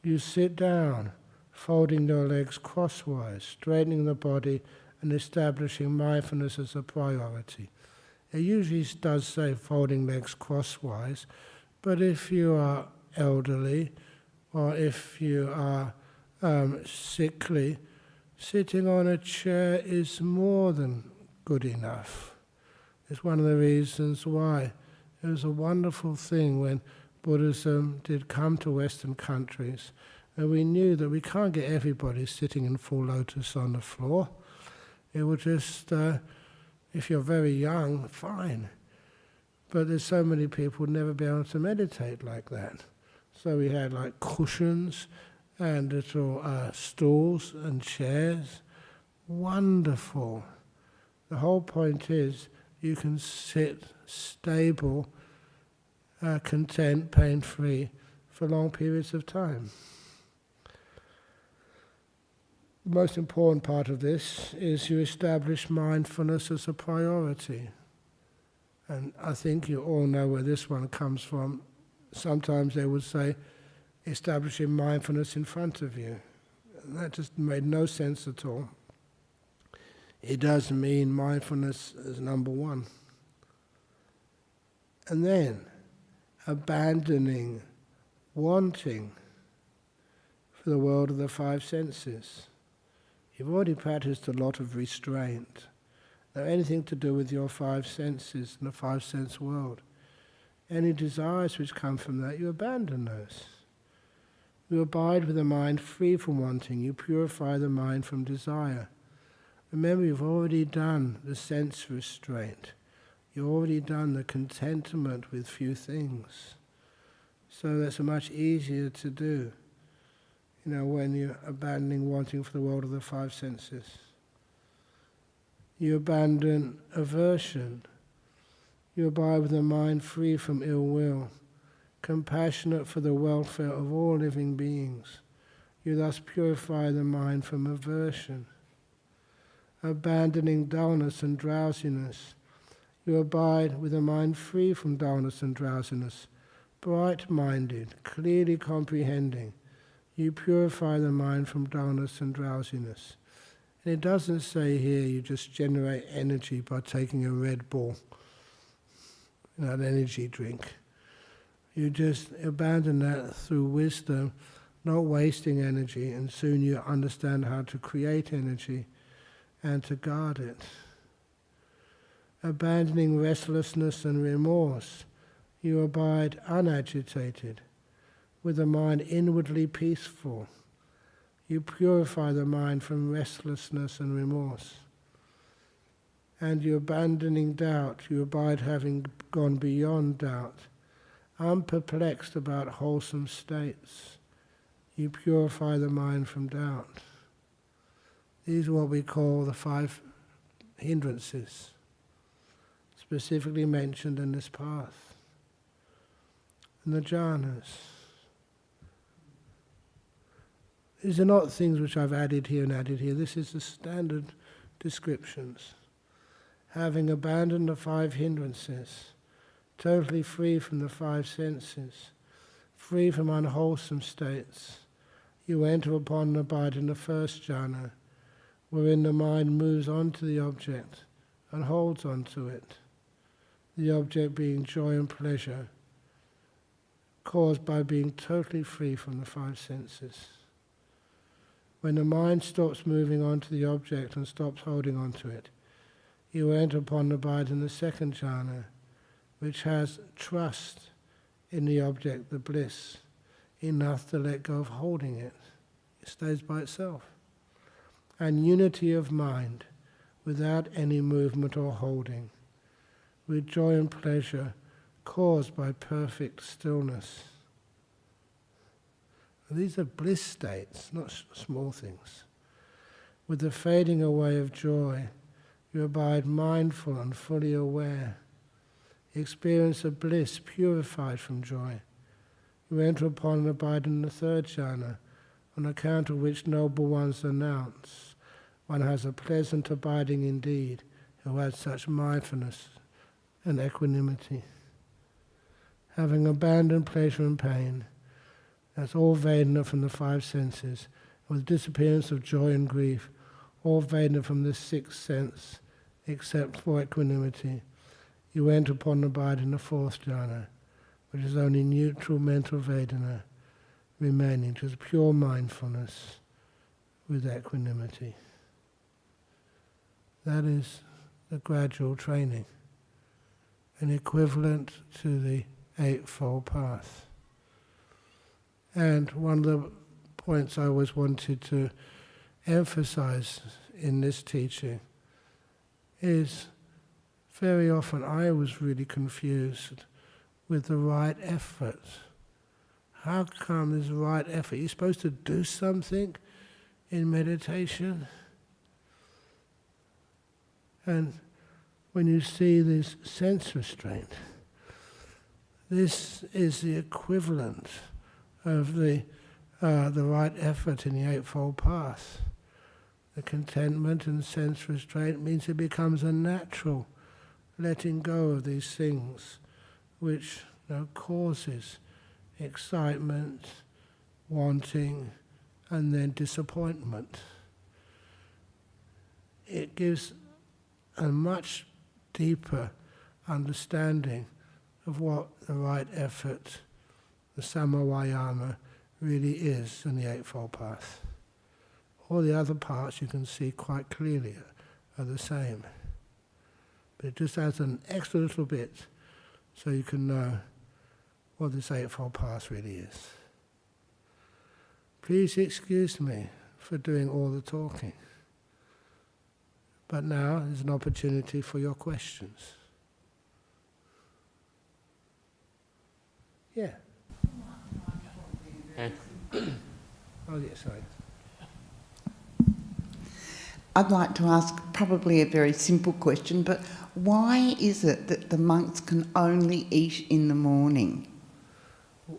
You sit down, folding your legs crosswise, straightening the body and establishing mindfulness as a priority. It usually does say folding legs crosswise, but if you are elderly or if you are sickly, sitting on a chair is more than good enough. It's one of the reasons why it was a wonderful thing when Buddhism did come to Western countries, and we knew that we can't get everybody sitting in full lotus on the floor. It would just, if you're very young, fine. But there's so many people who'd never be able to meditate like that. So we had like cushions and little stools and chairs. Wonderful. The whole point is you can sit stable, content, pain-free for long periods of time. The most important part of this is you establish mindfulness as a priority. And I think you all know where this one comes from. Sometimes they would say, establishing mindfulness in front of you. And that just made no sense at all. It does mean mindfulness as number one. And then abandoning wanting for the world of the five senses. You've already practiced a lot of restraint. Now anything to do with your five senses and the five sense world. Any desires which come from that, you abandon those. You abide with a mind free from wanting. You purify the mind from desire. Remember, you've already done the sense restraint. You've already done the contentment with few things. So that's much easier to do, when you're abandoning wanting for the world of the five senses. You abandon aversion. You abide with a mind free from ill will, compassionate for the welfare of all living beings. You thus purify the mind from aversion. Abandoning dullness and drowsiness. You abide with a mind free from dullness and drowsiness, bright-minded, clearly comprehending. You purify the mind from dullness and drowsiness. And it doesn't say here you just generate energy by taking a Red Bull, an energy drink. You just abandon that through wisdom, not wasting energy, and soon you understand how to create energy and to guard it. Abandoning restlessness and remorse, you abide unagitated, with a mind inwardly peaceful. You purify the mind from restlessness and remorse. And you abandoning doubt, you abide having gone beyond doubt, unperplexed about wholesome states. You purify the mind from doubt. These are what we call the five hindrances, specifically mentioned in this path. And the jhanas. These are not things which I've added here and added here. This is the standard descriptions. Having abandoned the five hindrances, totally free from the five senses, free from unwholesome states, you enter upon and abide in the first jhana, wherein the mind moves on to the object and holds on to it, the object being joy and pleasure, caused by being totally free from the five senses. When the mind stops moving on to the object and stops holding on to it, you enter upon and abide in the second jhana, which has trust in the object, the bliss, enough to let go of holding it. It stays by itself. And unity of mind, without any movement or holding, with joy and pleasure caused by perfect stillness. And these are bliss states, not small things. With the fading away of joy, you abide mindful and fully aware. Experience of bliss purified from joy. You enter upon and abide in the third jhana, on account of which noble ones announce, one has a pleasant abiding indeed, who has such mindfulness and equanimity. Having abandoned pleasure and pain, that's all Vedana from the five senses, with disappearance of joy and grief, all Vedana from the sixth sense, except for equanimity, you enter upon and abide in the fourth jhana, which is only neutral mental Vedana remaining, just pure mindfulness with equanimity. That is the gradual training, an equivalent to the Eightfold Path. And one of the points I always wanted to emphasize in this teaching is very often I was really confused with the right effort. How come there's right effort? You're supposed to do something in meditation? And when you see this sense restraint, this is the equivalent of the right effort in the Eightfold Path. The contentment and sense restraint means it becomes a natural letting go of these things which causes excitement, wanting, and then disappointment. It gives a much deeper understanding of what the right effort, the Samavayama, really is in the Eightfold Path. All the other parts you can see quite clearly are the same. But it just adds an extra little bit so you can know what this Eightfold Path really is. Please excuse me for doing all the talking. But now is an opportunity for your questions. Yeah. Oh, yeah, sorry. I'd like to ask probably a very simple question, but why is it that the monks can only eat in the morning?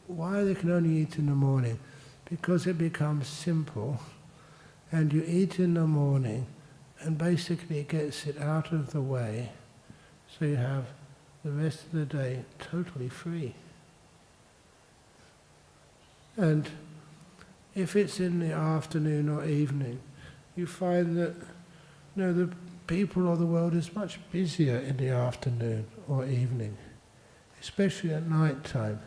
Why they can only eat in the morning? Because it becomes simple, and you eat in the morning, and basically it gets it out of the way, so you have the rest of the day totally free. And if it's in the afternoon or evening, you find that the people of the world is much busier in the afternoon or evening, especially at night time.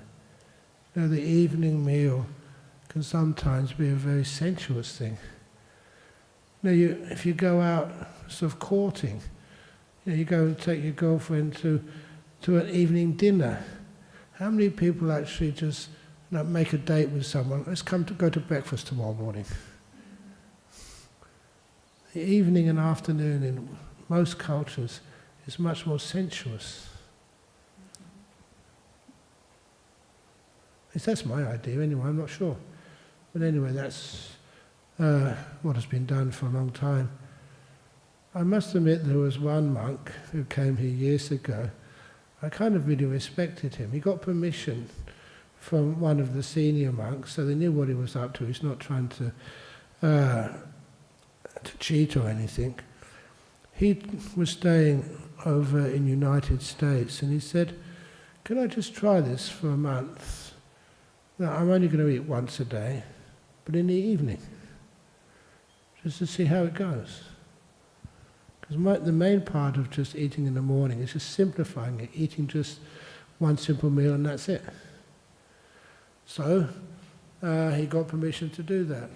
The evening meal can sometimes be a very sensuous thing. If you go out sort of courting, you go and take your girlfriend to an evening dinner. How many people actually just make a date with someone? Let's go to breakfast tomorrow morning. The evening and afternoon in most cultures is much more sensuous. At least that's my idea anyway, I'm not sure. But anyway, that's what has been done for a long time. I must admit there was one monk who came here years ago. I kind of really respected him. He got permission from one of the senior monks, so they knew what he was up to. He's not trying to cheat or anything. He was staying over in the United States, and he said, "Can I just try this for a month? Now, I'm only going to eat once a day, but in the evening, just to see how it goes." Because the main part of just eating in the morning is just simplifying it, eating just one simple meal and that's it. So he got permission to do that.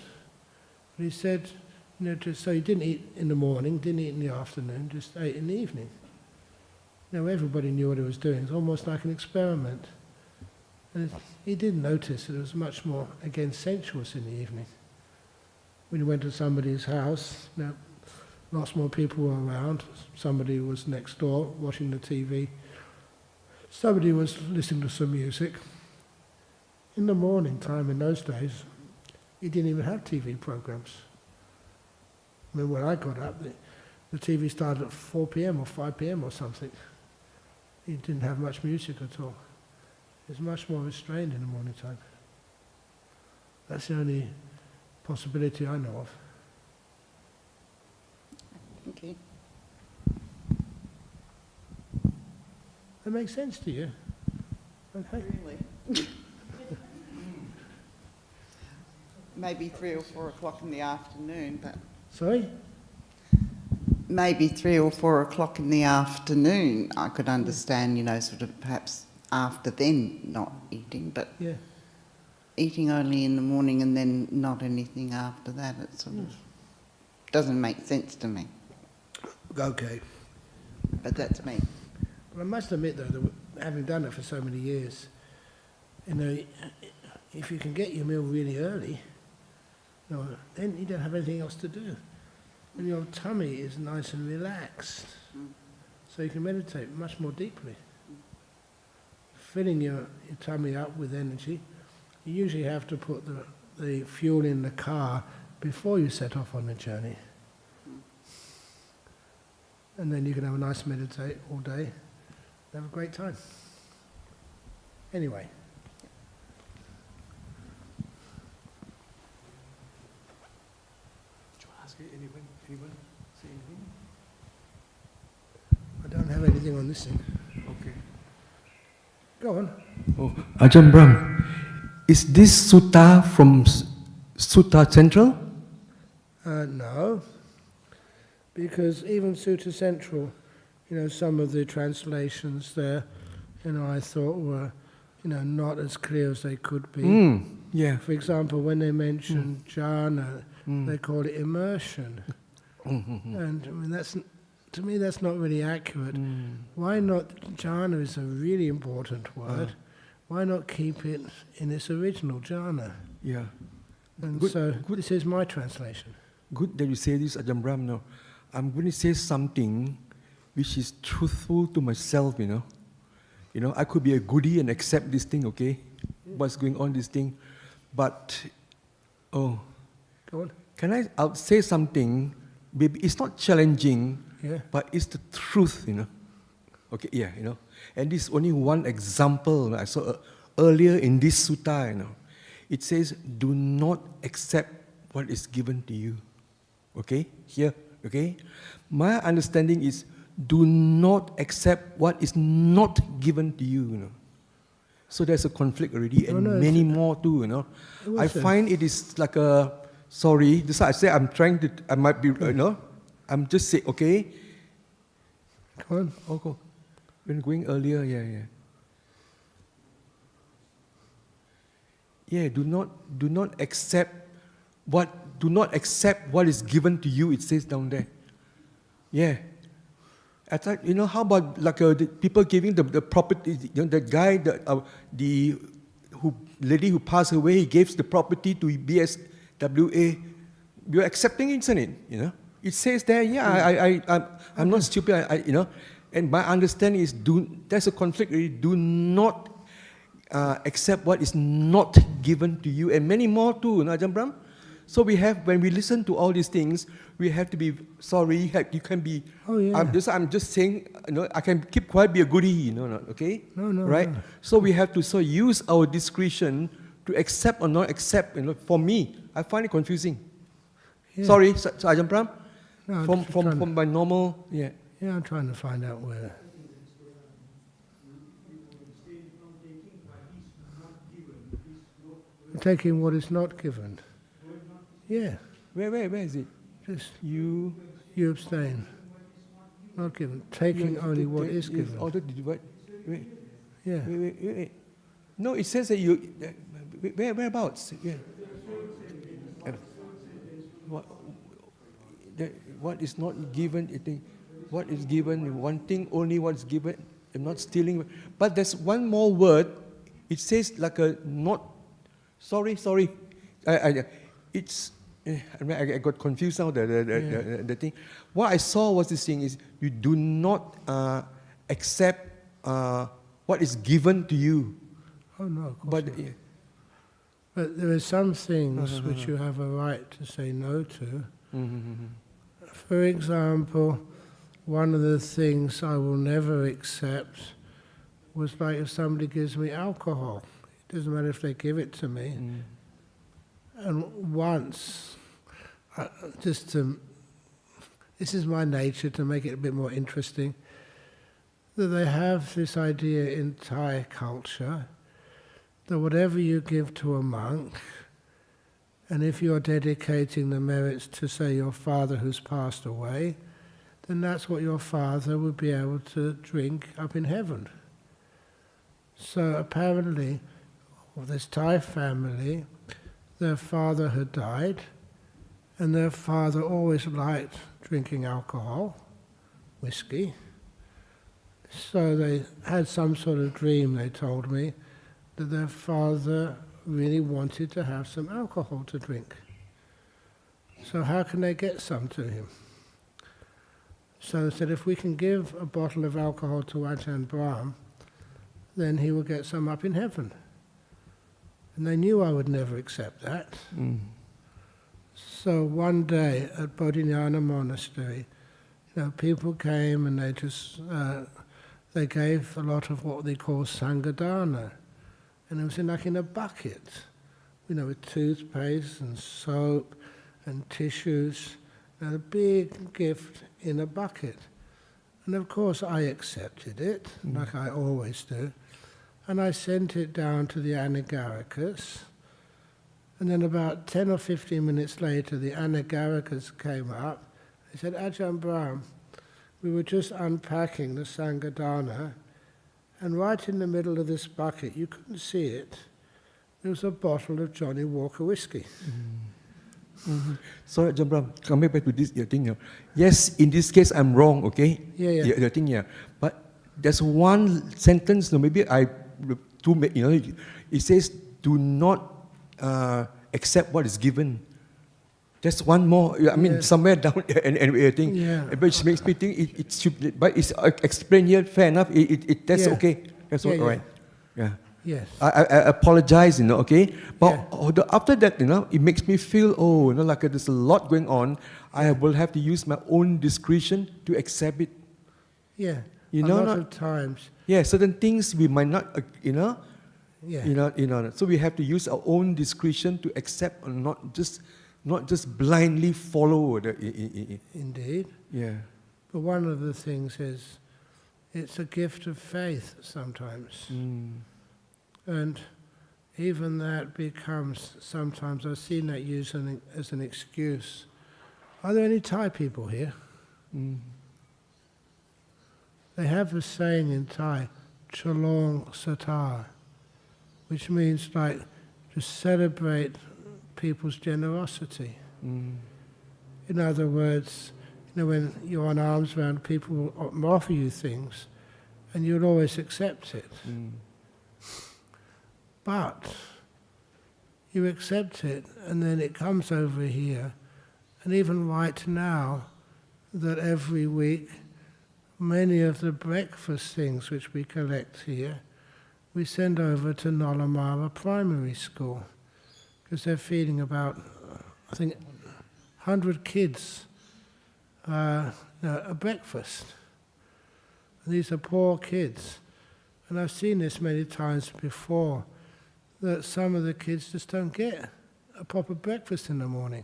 But he said, so he didn't eat in the morning, didn't eat in the afternoon, just ate in the evening. Everybody knew what he was doing. It was almost like an experiment. And he did notice that it was much more, again, sensuous in the evening. When he went to somebody's house, lots more people were around. Somebody was next door watching the TV. Somebody was listening to some music. In the morning time, in those days, he didn't even have TV programs. I mean, when I got up, the TV started at 4 p.m. or 5 p.m. or something. He didn't have much music at all. It's much more restrained in the morning time. That's the only possibility I know of. Thank you. That makes sense to you? Okay. Really? Maybe 3 or 4 o'clock in the afternoon, but... Sorry? Maybe 3 or 4 o'clock in the afternoon, I could understand, sort of perhaps after then not eating, but yeah. Eating only in the morning and then not anything after that, it sort of doesn't make sense to me. Okay. But that's me. Well, I must admit, though, that having done it for so many years, if you can get your meal really early, then you don't have anything else to do. And your tummy is nice and relaxed, so you can meditate much more deeply. Filling your tummy up with energy, you usually have to put the fuel in the car before you set off on the journey. And then you can have a nice meditate all day, have a great time. Anyway. Anyone say anything? I don't have anything on this thing. Okay. Go on. Oh, Ajahn Brahm, is this sutta from Sutta Central? No, because even Sutta Central, some of the translations there, I thought were, not as clear as they could be. Yeah. For example, when they mention jhana, they call it immersion. And I mean, to me, that's not really accurate. Why not? Jhana is a really important word. Why not keep it in its original jhana? Yeah. And Good. This is my translation. Good that you say this, Ajahn Brahm. Now, I'm going to say something which is truthful to myself, I could be a goodie and accept this thing, okay? What's going on, this thing. But, Go on. I'll say something, maybe it's not challenging, but it's the truth, Okay, yeah, And this is only one example I saw earlier in this sutta, It says, do not accept what is given to you. Okay? Here, okay? My understanding is, do not accept what is not given to you, So there's a conflict already, and many more too, I find it is like a, sorry, this I say I might be, I'm just saying, okay? Come on. Oh, go. When going earlier, Yeah, do not accept what is given to you, it says down there. Yeah. I thought, how about like the people giving the property, the guy, the lady who passed away, he gave the property to BSWA. You're accepting it, isn't it? It says there, I'm not stupid, and my understanding is, there's a conflict really, do not accept what is not given to you, and many more too, Ajahn Brahm. So when we listen to all these things, we have to be sorry. You can be. Oh yeah. I'm just saying. I can keep quiet, be a goodie. Okay. No. Right. No. So we have to use our discretion to accept or not accept. For me, I find it confusing. Yeah. Sorry, Ajahn Brahm. No, from my normal. Yeah. Yeah, I'm trying to find out where. Taking what is not given. Yeah. Where is it? Just you abstain. Not given. Taking only what is given. Wait. Yeah. Wait. No, it says that you. Whereabouts? Yeah. What is not given? What is given? One thing only. What's given? I'm not stealing. But there's one more word. It says like a not. Sorry. It's. I got confused now. The thing. What I saw was this thing is you do not accept what is given to you. Oh no, of course not. But there are some things which you have a right to say no to. For example, one of the things I will never accept was like if somebody gives me alcohol. It doesn't matter if they give it to me. And once, this is my nature to make it a bit more interesting, that they have this idea in Thai culture that whatever you give to a monk, and if you're dedicating the merits to, say, your father who's passed away, then that's what your father would be able to drink up in heaven. So apparently, this Thai family, their father had died, and their father always liked drinking alcohol, whiskey. So they had some sort of dream, they told me, that their father really wanted to have some alcohol to drink. So how can they get some to him? So they said, if we can give a bottle of alcohol to Ajahn Brahm, then he will get some up in heaven. And they knew I would never accept that. So one day at Bodhinyana Monastery, people came and they gave a lot of what they call sanghadana. And it was in a bucket, with toothpaste and soap and tissues, and a big gift in a bucket. And of course I accepted it, like I always do. And I sent it down to the Anagarikas. And then about 10 or 15 minutes later, the Anagarikas came up. They said, Ajahn Brahm, we were just unpacking the Sanghadana, and right in the middle of this bucket, you couldn't see it, there was a bottle of Johnny Walker whiskey. So, Ajahn Brahm, coming back to this thing, yes, in this case I'm wrong, okay? The thing, but there's one sentence, maybe it says, do not accept what is given. Just one more, I mean, somewhere down and everything. Which makes me think it should, but it's explained here, fair enough, that's okay. That's all right. Yeah. Yes. I apologize, okay? But after that, it makes me feel, like there's a lot going on. I will have to use my own discretion to accept it. Yeah. A lot of times. Yeah, certain things we might not, so we have to use our own discretion to accept and not just blindly follow. Indeed. Yeah. But one of the things is, it's a gift of faith sometimes. And even that becomes, sometimes I've seen that used as an excuse. Are there any Thai people here? They have a saying in Thai, Chalong Satar, which means like to celebrate people's generosity. In other words, when you're on arms round, people will offer you things and you'll always accept it. But you accept it and then it comes over here, and even right now, that every week, many of the breakfast things which we collect here, we send over to Nolamara Primary School, because they're feeding about, I think, 100 kids a breakfast. And these are poor kids. And I've seen this many times before, that some of the kids just don't get a proper breakfast in the morning.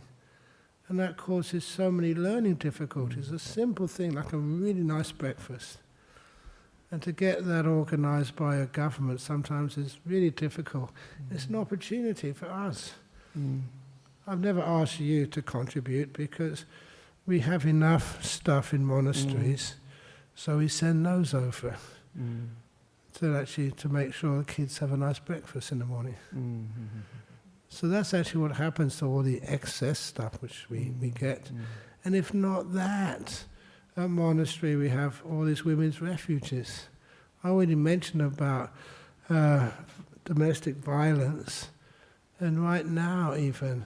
And that causes so many learning difficulties. A simple thing like a really nice breakfast. And to get that organized by a government sometimes is really difficult. It's an opportunity for us. I've never asked you to contribute because we have enough stuff in monasteries, so we send those over. To make sure the kids have a nice breakfast in the morning. So that's actually what happens to all the excess stuff which we get. And if not that, at monastery we have all these women's refuges. I already mentioned about domestic violence, and right now even,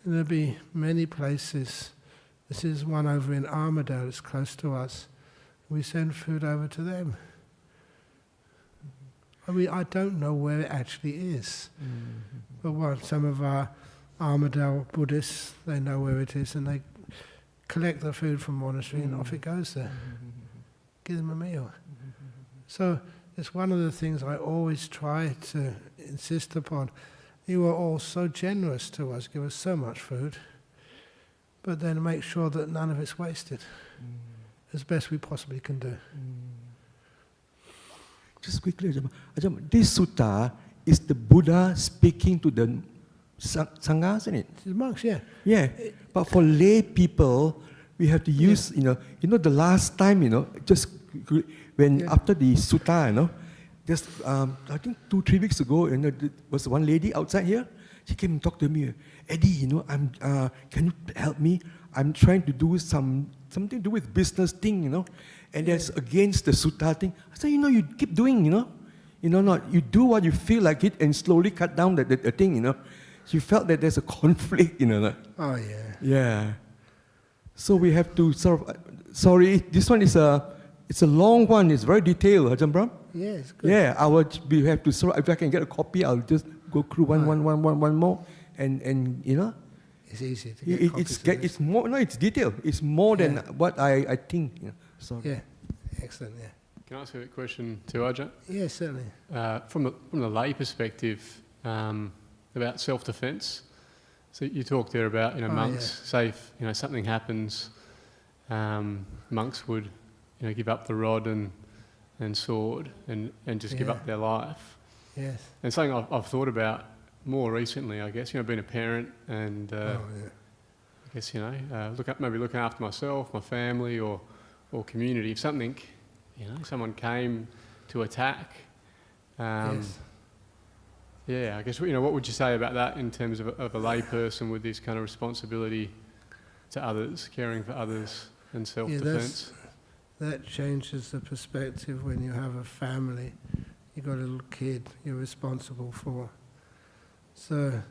there'll be many places. This is one over in Armadale, it's close to us. We send food over to them. I mean, I don't know where it actually is. But some of our Armadale Buddhists, they know where it is, and they collect the food from monastery and off it goes there. Give them a meal. So it's one of the things I always try to insist upon. You are all so generous to us, give us so much food, but then make sure that none of it's wasted, as best we possibly can do. Just quickly, Ajahn, this sutta is the Buddha speaking to the Sangha, isn't it? The monks, yeah. Yeah, but for lay people, we have to use, the last time, just when after the sutta, just I think 2-3 weeks ago, there was one lady outside here. She came and talked to me. Eddie, I'm can you help me? I'm trying to do something to do with business thing, and that's against the sutta thing. I said, you keep doing, you do what you feel like it and slowly cut down the thing, She felt that there's a conflict, Oh, yeah. Yeah. So we have to sorry, this one is it's a long one, it's very detailed, Ajahn Brahm. Yeah, it's good. Yeah, we have to, if I can get a copy, I'll just go through one more, and It's easy to get copies of it's more, it's detailed. It's more than what I think. Sorry. Yeah, excellent, yeah. Can I ask you a question too, Ajahn? Yeah, certainly. From the lay perspective, about self-defence. So you talked there about, monks, say if, something happens, monks would, give up the rod and sword and just give up their life. Yes. And something I've thought about more recently, I guess, being a parent and I guess, maybe looking after myself, my family or community. If something, someone came to attack, Yes. yeah, I guess, what would you say about that in terms of a lay person with this kind of responsibility to others, caring for others and self-defence? That changes the perspective when you have a family. You've got a little kid you're responsible for. So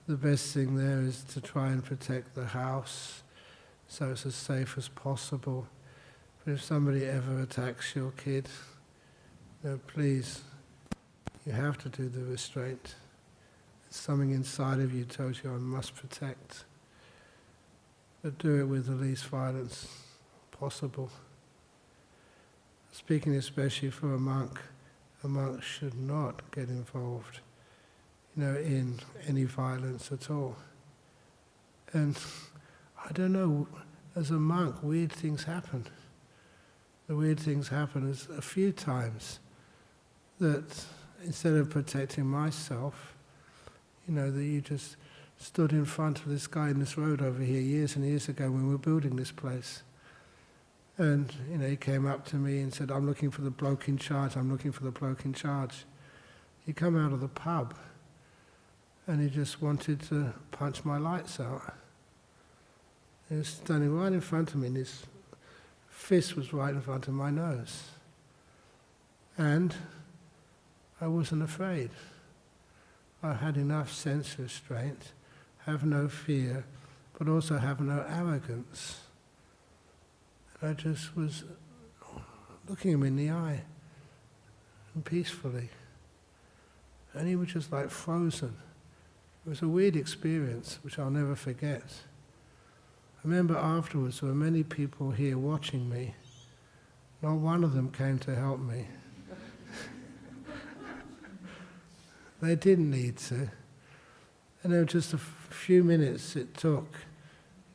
the best thing there is to try and protect the house so it's as safe as possible. But if somebody ever attacks your kid, please, you have to do the restraint. Something inside of you tells you I must protect. But do it with the least violence possible. Speaking especially for a monk should not get involved, in any violence at all. And I don't know, as a monk, weird things happen. The weird things happen is a few times that instead of protecting myself, that you just stood in front of this guy in this road over here years and years ago when we were building this place. And, he came up to me and said, I'm looking for the bloke in charge, I'm looking for the bloke in charge. He come out of the pub and he just wanted to punch my lights out. He was standing right in front of me and his fist was right in front of my nose. And I wasn't afraid. I had enough sense restraint, have no fear, but also have no arrogance. I just was looking him in the eye, and peacefully. And he was just like frozen. It was a weird experience, which I'll never forget. I remember afterwards there were many people here watching me. Not one of them came to help me. They didn't need to. And there were just a few minutes it took.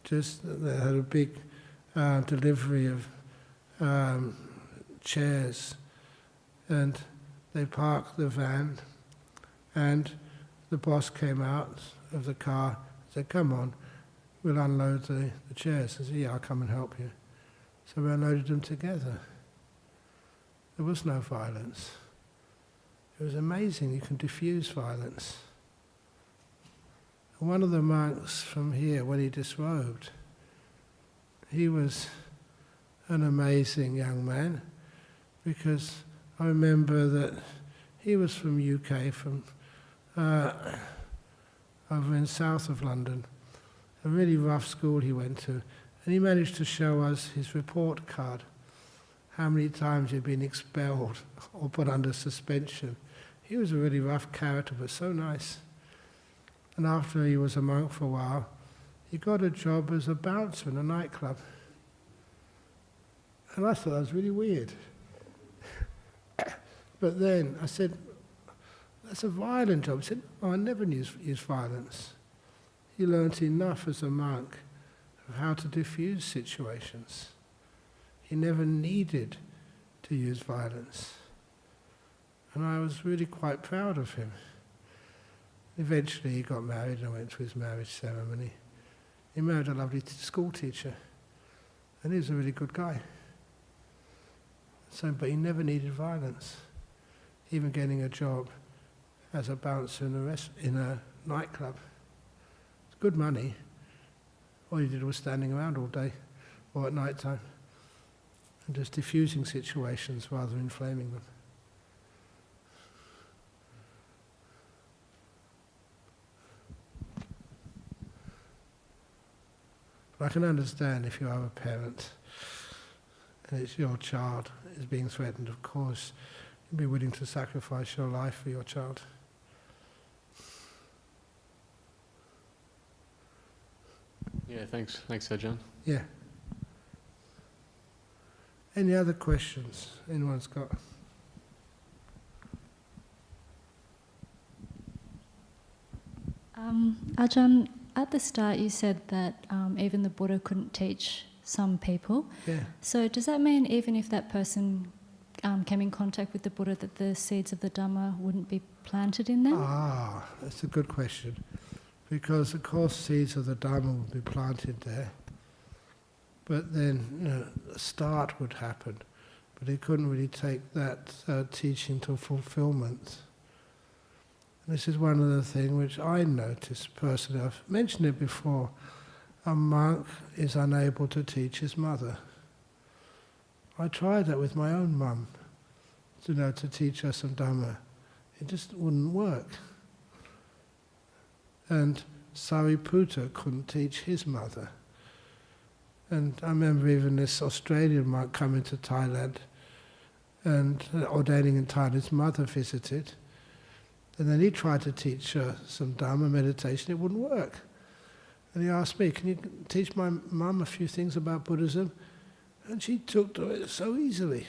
They had a big delivery of chairs, and they parked the van, and the boss came out of the car and said, come on, we'll unload the chairs. I said, yeah, I'll come and help you. So we unloaded them together. There was no violence. It was amazing, you can diffuse violence. One of the monks from here, when he disrobed, he was an amazing young man, because I remember that he was from UK, from over in south of London, a really rough school he went to, and he managed to show us his report card, how many times he'd been expelled or put under suspension. He was a really rough character, but so nice. And after he was a monk for a while, he got a job as a bouncer in a nightclub. And I thought that was really weird. But then I said, that's a violent job. He said, oh, I never used violence. He learnt enough as a monk of how to diffuse situations. He never needed to use violence. And I was really quite proud of him. Eventually he got married and I went to his marriage ceremony. He married a lovely school teacher, and he was a really good guy. But he never needed violence. Even getting a job as a bouncer in a nightclub. It's good money. All he did was standing around all day or at night time and just diffusing situations rather than inflaming them. I can understand if you are a parent and it's your child is being threatened, of course, you'd be willing to sacrifice your life for your child. Yeah, thanks, John. Yeah. Any other questions anyone's got? Ajahn, at the start you said that even the Buddha couldn't teach some people. Yeah. So does that mean even if that person came in contact with the Buddha, that the seeds of the Dhamma wouldn't be planted in them? Ah, that's a good question. Because of course seeds of the Dhamma would be planted there. But then, a start would happen. But he couldn't really take that teaching to fulfillment. And this is one of the things which I noticed personally. I've mentioned it before. A monk is unable to teach his mother. I tried that with my own mum, to teach her some Dhamma. It just wouldn't work. And Sariputta couldn't teach his mother. And I remember even this Australian monk coming to Thailand and ordaining in Thailand. His mother visited. And then he tried to teach her some Dhamma meditation. It wouldn't work. And he asked me, can you teach my mum a few things about Buddhism? And she took to it so easily.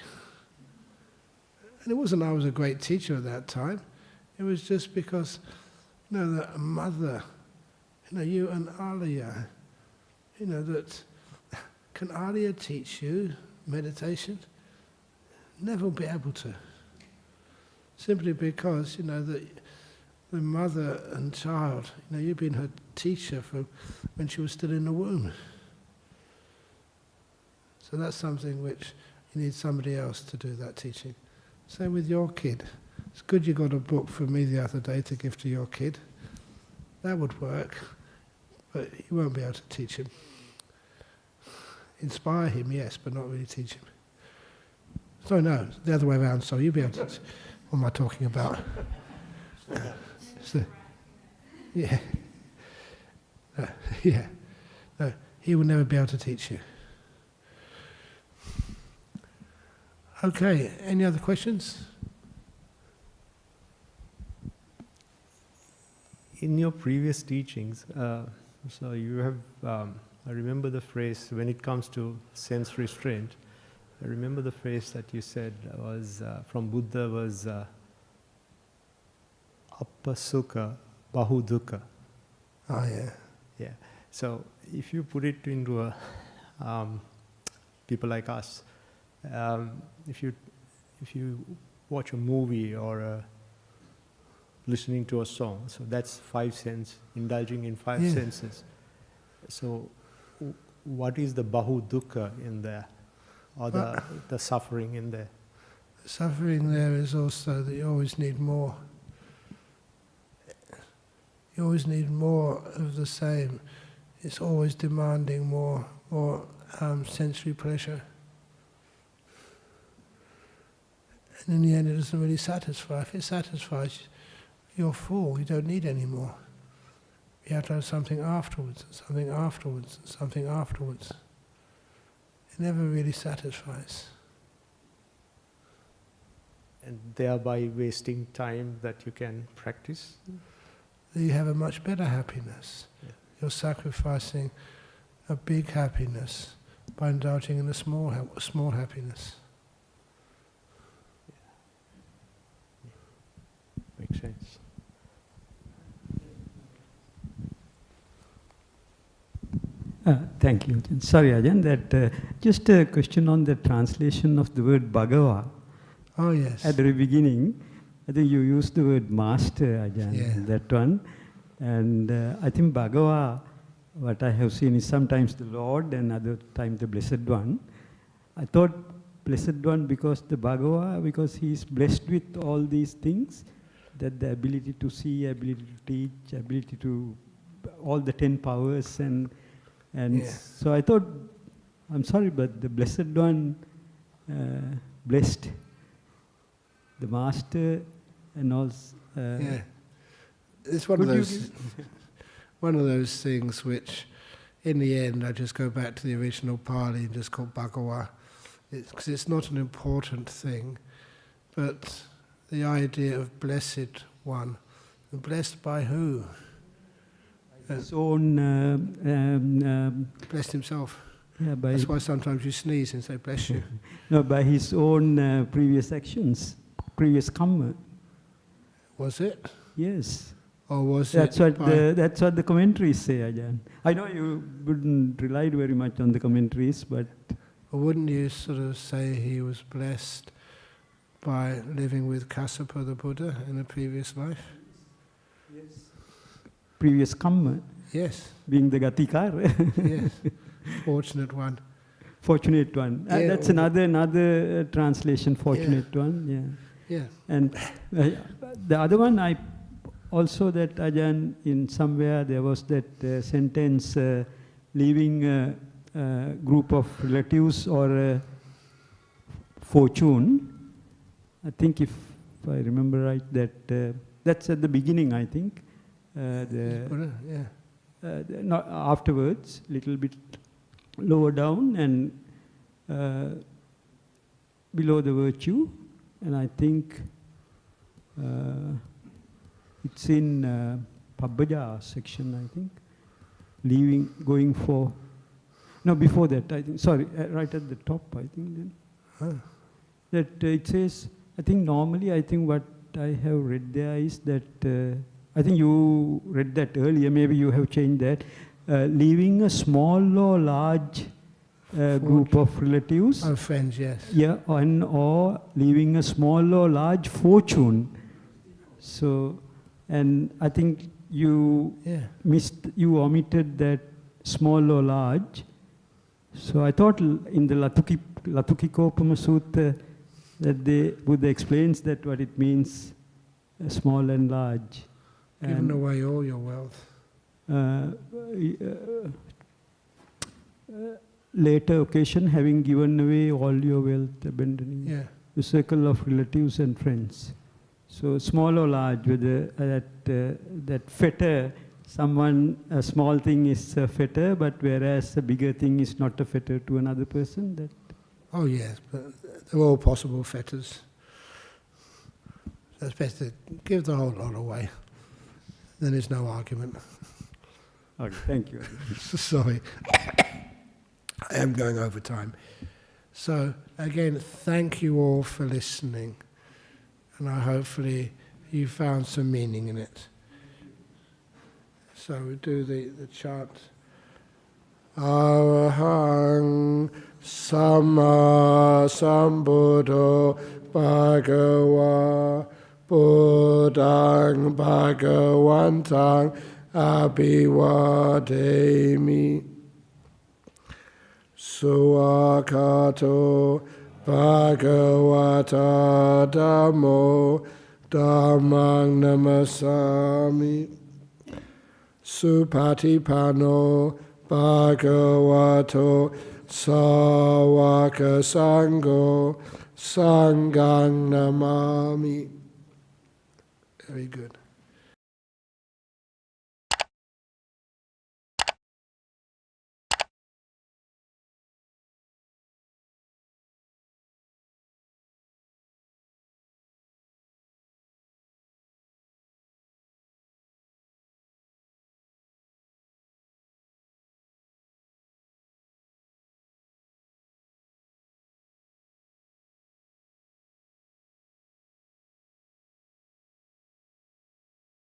And it wasn't I was a great teacher at that time. It was just because, the mother, you and Alaya, that can Alaya teach you meditation? Never be able to. Simply because, that the mother and child, you've been her teacher from when she was still in the womb. So that's something which you need somebody else to do that teaching. Same with your kid. It's good you got a book from me the other day to give to your kid. That would work, but you won't be able to teach him. Inspire him, yes, but not really teach him. So no, the other way around, so you'll be able to... What am I talking about? Yeah. Yeah. No, he will never be able to teach you. Okay, any other questions? In your previous teachings, so you have, I remember the phrase, when it comes to sense restraint, I remember the phrase that you said was, from Buddha was, Appasukha Bahudukkha. Oh yeah. Yeah. So if you put it into a, people like us, if you watch a movie or listening to a song, so that's 5 senses, indulging in 5 senses. So what is the Bahudukkha in there, or the suffering in there? The suffering there is also that you always need more. You always need more of the same. It's always demanding more sensory pleasure. And in the end it doesn't really satisfy. If it satisfies, you're full, you don't need any more. You have to have something afterwards, and something afterwards, and something afterwards. It never really satisfies. And thereby wasting time that you can practice? You have a much better happiness. Yeah. You're sacrificing a big happiness by indulging in a small happiness. Yeah. Makes sense. Thank you. Sorry, Ajahn, that just a question on the translation of the word Bhagava. Oh yes. At the very beginning, I think you used the word master, Ajahn, that one. And I think Bhagava, what I have seen is sometimes the Lord and other times the Blessed One. I thought Blessed One because the Bhagava, because he is blessed with all these things, that the ability to see, ability to teach, ability to, all the 10 powers and so I thought, I'm sorry, but the Blessed One blessed the Master and also... It's one of those things which, in the end, I just go back to the original Pali and just call Bhagava, because it's not an important thing, but the idea of Blessed One, blessed by who? His own... blessed himself. Yeah, that's why sometimes you sneeze and say, bless you. No, by his own previous actions, previous karma. Was it? Yes. Or was That's it what the commentaries say, Ajahn. I know you wouldn't rely very much on the commentaries, but... Or wouldn't you sort of say he was blessed by living with Kassapa the Buddha in a previous life? Yes. Previous karma. Yes. Being the Gatikar. Yes. Fortunate one. Fortunate one. Yeah, That's another translation, fortunate one. Yeah. Yeah. And the other one, I also that Ajahn, in somewhere there was that sentence, leaving a group of relatives or fortune. I think if I remember right, that that's at the beginning, I think. Not afterwards, little bit lower down and below the virtue, and I think it's in Pabbaja section, I think. Going for, no, before that, I think, sorry, right at the top, I think then. Huh. That it says, I think normally, I think what I have read there is that, I think you read that earlier, maybe you have changed that, leaving a small or large group of relatives. Oh, friends, yes. Yeah, or leaving a small or large fortune. So, and I think you you omitted that small or large. So I thought in the Latukikopama Sutta that Buddha explains that what it means, small and large. Given away all your wealth. Later occasion, having given away all your wealth, abandoning the circle of relatives and friends. So small or large, whether that fetter, a small thing is a fetter, but whereas a bigger thing is not a fetter to another person. That. Oh yes, but they're all possible fetters. So it's best to give the whole lot away. Then there's no argument. Okay, thank you. Sorry, I am going over time. So again, thank you all for listening, and hopefully you found some meaning in it. So we do the chant. Arahang Sama Sambuddho Bhagava Buddhang Bhagavantang Abhivademi Suakato Bhagavata Dhammo Dhammang Namasami Supatipano Bhagavato Sawaka Sangho Sangang Namami. Very good.